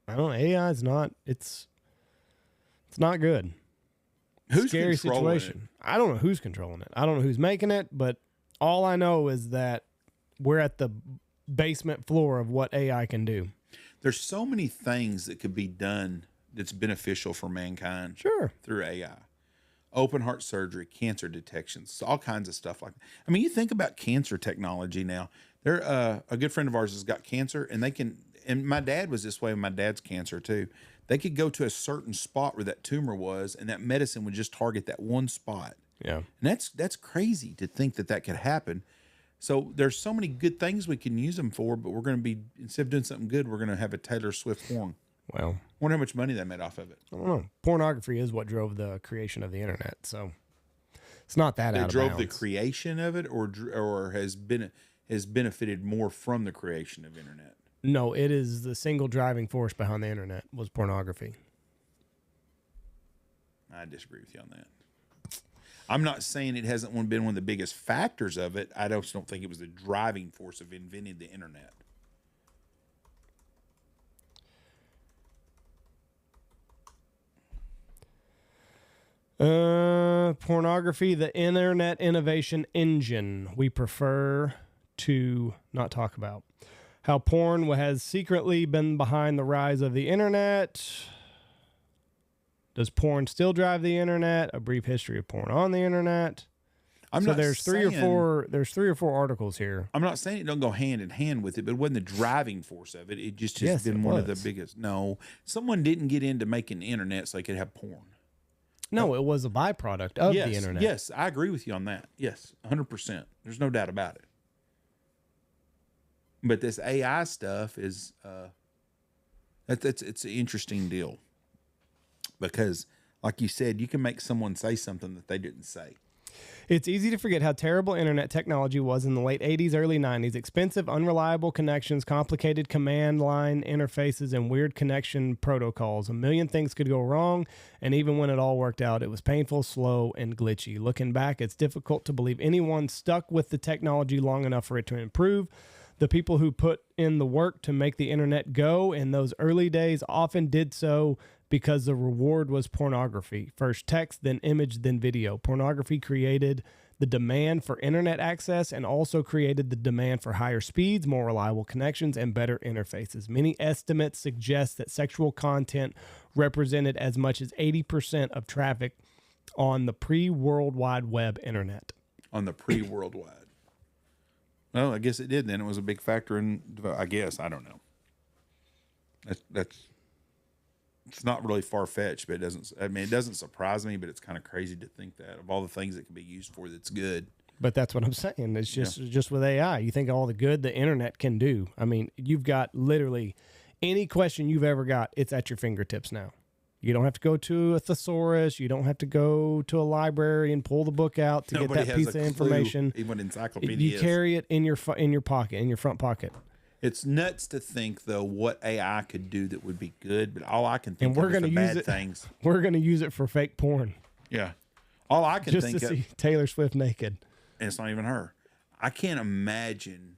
S1: I don't know. AI is not. It's not good.
S2: Who's
S1: Scary
S2: controlling
S1: situation. I don't know who's controlling it. I don't know who's making it, but all I know is that we're at the basement floor of what AI can do.
S2: There's so many things that could be done that's beneficial for mankind.
S1: Sure.
S2: Through AI. Open heart surgery, cancer detections, all kinds of stuff like that. I mean, you think about cancer technology now. There, a good friend of ours has got cancer, and they can, and my dad was this way with my dad's cancer too. They could go to a certain spot where that tumor was, and that medicine would just target that one spot.
S1: Yeah.
S2: And that's crazy to think that could happen. So there's so many good things we can use them for, but we're going to be, instead of doing something good, we're going to have a Taylor Swift porn.
S1: Well,
S2: I wonder how much money they made off of it.
S1: I don't know. Pornography is what drove the creation of the internet, so it's not that out of
S2: drove
S1: bounds.
S2: the creation of it, or has benefited more from the creation of internet.
S1: No, it is the single driving force behind the internet was pornography.
S2: I disagree with you on that. I'm not saying it hasn't been one of the biggest factors of it. I just don't think it was the driving force of inventing the internet.
S1: Pornography, the internet innovation engine. We prefer to not talk about how porn has secretly been behind the rise of the internet. Does porn still drive the internet? A brief history of porn on the internet. There's three or four articles here.
S2: I'm not saying it don't go hand in hand with it, but it wasn't the driving force of it. It just has been one of the biggest. No, someone didn't get into making the internet so they could have porn.
S1: No, it was a byproduct of the internet.
S2: Yes, I agree with you on that. Yes, 100%. There's no doubt about it. But this AI stuff is it's an interesting deal because, like you said, you can make someone say something that they didn't say.
S1: It's easy to forget how terrible internet technology was in the late 80s, early 90s. Expensive, unreliable connections, complicated command line interfaces, and weird connection protocols. A million things could go wrong, and even when it all worked out, it was painful, slow, and glitchy. Looking back, it's difficult to believe anyone stuck with the technology long enough for it to improve. The people who put in the work to make the internet go in those early days often did so because the reward was pornography. First text, then image, then video. Pornography created the demand for internet access and also created the demand for higher speeds, more reliable connections, and better interfaces. Many estimates suggest that sexual content represented as much as 80% of traffic on the pre-World Wide Web internet.
S2: On the pre-World Wide. Well, I guess it did then. It was a big factor in, I guess. I don't know. That's it's not really far fetched, but it doesn't. I mean, it doesn't surprise me, but it's kind of crazy to think that of all the things it can be used for, that's good.
S1: But that's what I'm saying. It's just with AI. You think of all the good the internet can do. I mean, you've got literally any question you've ever got, it's at your fingertips now. You don't have to go to a thesaurus. You don't have to go to a library and pull the book out to
S2: Nobody
S1: get that
S2: has
S1: piece
S2: a
S1: of
S2: clue,
S1: information.
S2: even encyclopedia.
S1: You carry it in your pocket, in your front pocket.
S2: It's nuts to think, though, what AI could do that would be good, but all I can think
S1: And we're
S2: of is
S1: going
S2: the
S1: to use
S2: bad
S1: it.
S2: things.
S1: We're going to use it for fake porn.
S2: Yeah. All I can
S1: Just
S2: think
S1: to
S2: of,
S1: see Taylor Swift naked.
S2: and it's not even her. I can't imagine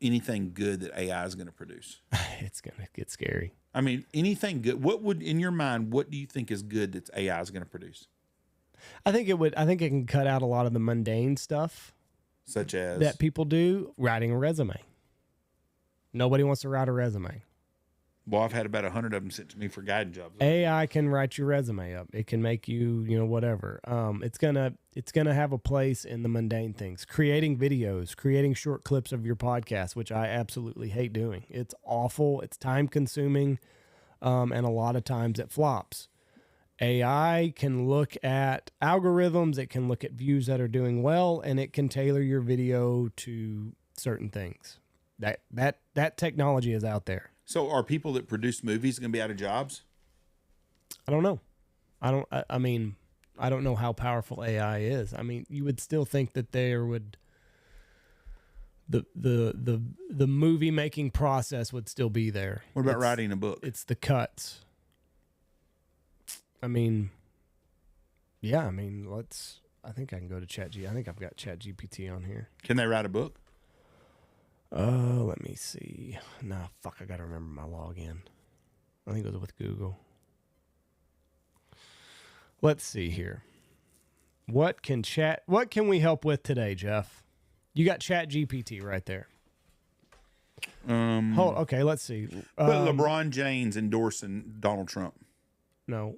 S2: anything good that AI is going to produce.
S1: It's going to get scary.
S2: I mean, anything good. What would, in your mind, what do you think is good that AI is going to produce?
S1: I think it can cut out a lot of the mundane stuff
S2: Such as
S1: that people do, writing a resume. Nobody wants to write a resume.
S2: Well, I've had about 100 of them sent to me for guiding jobs.
S1: AI can write your resume up. It can make you, whatever. It's gonna have a place in the mundane things. Creating videos, creating short clips of your podcast, which I absolutely hate doing. It's awful. It's time consuming, and a lot of times it flops. AI can look at algorithms. It can look at views that are doing well, and it can tailor your video to certain things. That technology is out there.
S2: So are people that produce movies going to be out of jobs?
S1: I don't know. I mean, I don't know how powerful AI is. I mean, you would still think that there would the movie making process would still be there.
S2: What about writing a book?
S1: It's the cuts. I mean, yeah. I mean, I think I can go to Chat GPT. I think I've got Chat GPT on here.
S2: Can they write a book?
S1: Let me see. Nah, fuck, I gotta remember my login. I think it was with Google. Let's see here. What can we help with today, Jeff? You got Chat GPT right there. Okay, let's see.
S2: Put LeBron James endorsing Donald Trump.
S1: No,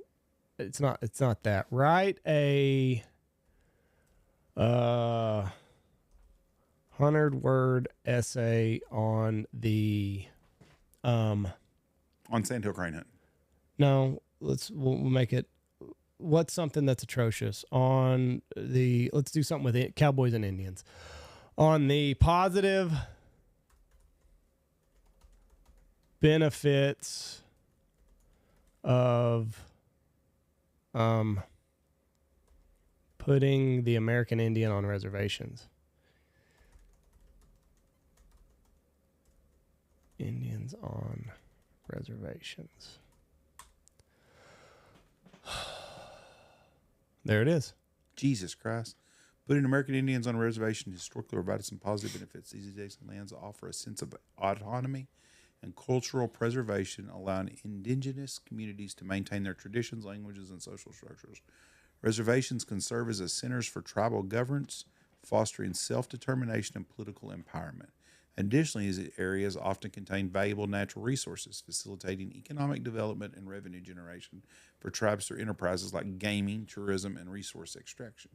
S1: it's not that. Write a 100-word essay on the
S2: on Sandhill Crane Hunt.
S1: No, we'll make it. What's something that's atrocious on the? Let's do something with it, Cowboys and Indians. On the positive benefits of putting the American Indian on reservations. Indians on reservations. There it is.
S2: Jesus Christ. Putting American Indians on a reservation historically provided some positive benefits. These adjacent lands offer a sense of autonomy and cultural preservation, allowing indigenous communities to maintain their traditions, languages, and social structures. Reservations can serve as centers for tribal governance, fostering self-determination and political empowerment. Additionally, these areas often contain valuable natural resources, facilitating economic development and revenue generation for tribes through enterprises like gaming, tourism, and resource extraction.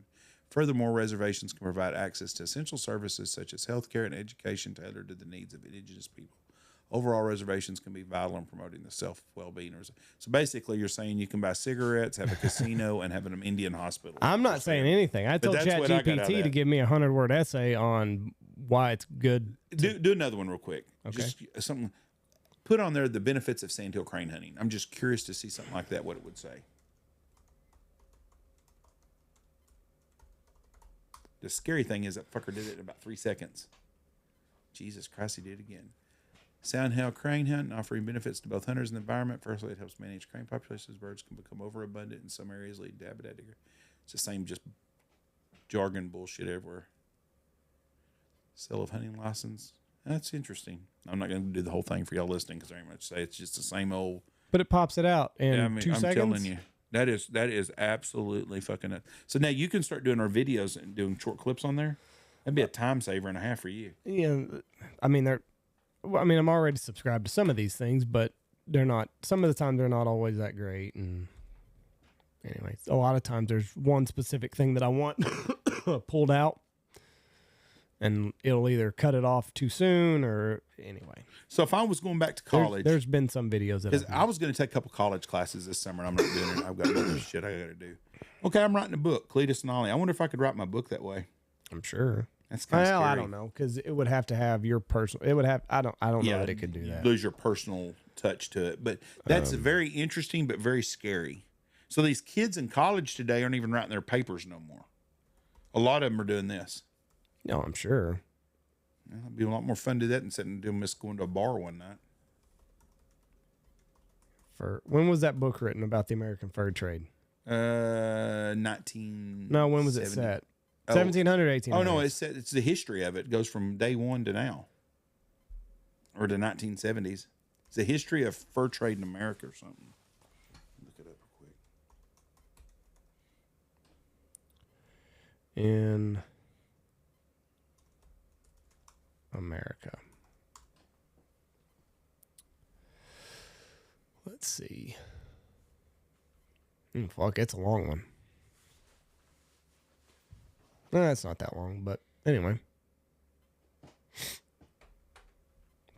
S2: Furthermore, reservations can provide access to essential services such as healthcare and education tailored to the needs of indigenous people. Overall, reservations can be vital in promoting the self-well-being. So basically, you're saying you can buy cigarettes, have a casino, and have an Indian hospital.
S1: I'm not saying anything. I told Chat GPT to give me a 100-word essay on why it's good.
S2: Do another one real quick.
S1: Okay.
S2: Just something. Put on there the benefits of sandhill crane hunting. I'm just curious to see something like that, what it would say. The scary thing is that fucker did it in about 3 seconds. Jesus Christ, he did it again. Sandhill crane hunting, offering benefits to both hunters and the environment. Firstly, it helps manage crane populations. Birds can become overabundant in some areas, leading to habitat degradation. It's the same just jargon bullshit everywhere. Sale of hunting license. That's interesting. I'm not going to do the whole thing for y'all listening because there ain't much to say. It's just the same old.
S1: But it pops it out in 2 seconds.
S2: I'm telling you, that is absolutely fucking it. So now you can start doing our videos and doing short clips on there. That'd be a time saver and a half for you.
S1: Yeah, I mean I'm already subscribed to some of these things, but they're not. Some of the time they're not always that great. And anyways, a lot of times there's one specific thing that I want pulled out. and it'll either cut it off too soon or anyway.
S2: So if I was going back to college,
S1: There's been some videos that
S2: because I was going to take a couple college classes this summer. And I'm not doing it. I've got other shit I got to do. Okay, I'm writing a book, Cletus and Ollie. I wonder if I could write my book that way.
S1: I'm sure.
S2: That's kind of scary.
S1: I don't know, because it would have to have your personal. It would have. I don't know that it could do that.
S2: Lose your personal touch to it, but that's very interesting, but very scary. So these kids in college today aren't even writing their papers no more. A lot of them are doing this.
S1: No, I'm sure.
S2: Yeah, it'd be a lot more fun to do that than sitting and doing this going to a bar one night.
S1: When was that book written about the American fur trade?
S2: 19.
S1: No, when was it set? 1700, 1800.
S2: Oh no, it's the history of it. It goes from day one to now, or the 1970s. It's the history of fur trade in America or something. Look it up real quick.
S1: In America. Let's see. Fuck, it's a long one. No, it's not that long, but anyway.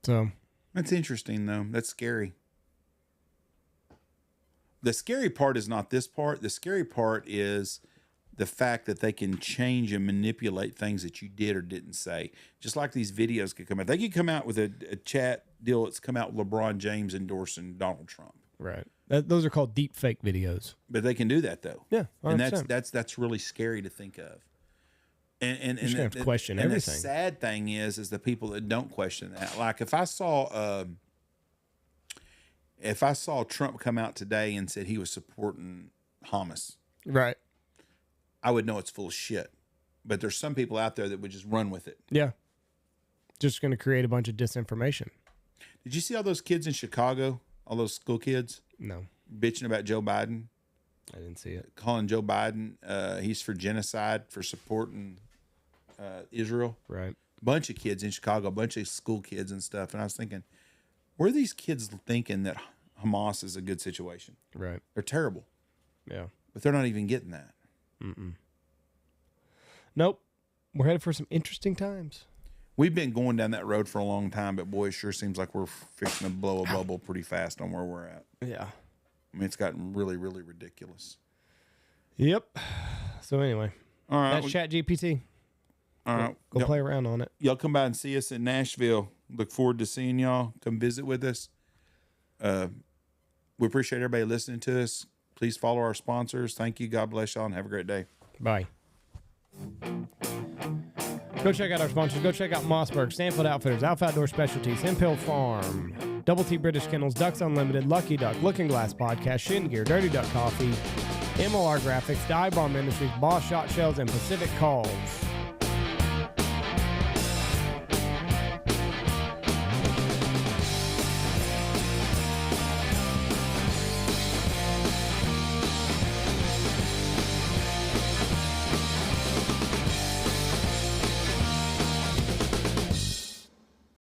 S1: So.
S2: That's interesting, though. That's scary. The scary part is not this part. The scary part is the fact that they can change and manipulate things that you did or didn't say. Just like these videos could come out. They could come out with a chat deal that's come out with LeBron James endorsing Donald Trump.
S1: Right. Those are called deepfake videos.
S2: But they can do that, though.
S1: Yeah, 100%.
S2: And that's really scary to think of. And
S1: you're just gonna have to question everything.
S2: The sad thing is the people that don't question that. Like if I saw Trump come out today and said he was supporting Hamas,
S1: right,
S2: I would know it's full of shit. But there's some people out there that would just run with it.
S1: Yeah, just going to create a bunch of disinformation.
S2: Did you see all those kids in Chicago? All those school kids?
S1: No,
S2: bitching about Joe Biden.
S1: I didn't see it.
S2: Calling Joe Biden, he's for genocide, for supporting Israel.
S1: Right.
S2: Bunch of kids in Chicago, a bunch of school kids and stuff. And I was thinking, where are these kids thinking that Hamas is a good situation?
S1: Right.
S2: They're terrible.
S1: Yeah.
S2: But they're not even getting that.
S1: Nope. We're headed for some interesting times.
S2: We've been going down that road for a long time, but boy, it sure seems like we're fixing to blow a bubble pretty fast on where we're at.
S1: Yeah.
S2: I mean, it's gotten really, really ridiculous.
S1: Yep. So anyway,
S2: all right,
S1: that's Chat GPT.
S2: All right,
S1: Go play around on it.
S2: Y'all come by and see us in Nashville. Look forward to seeing y'all. Come visit with us. We appreciate everybody listening to us. Please follow our sponsors. Thank you. God bless y'all and have a great day.
S1: Bye. Go check out our sponsors. Go check out Mossberg, Stanfield Outfitters, Alpha Outdoor Specialties, Hemp Farm, Double T British Kennels, Ducks Unlimited, Lucky Duck, Looking Glass Podcast, Shin Gear, Dirty Duck Coffee, MLR Graphics, Dye Bomb Industries, Boss Shot Shells, and Pacific Calls.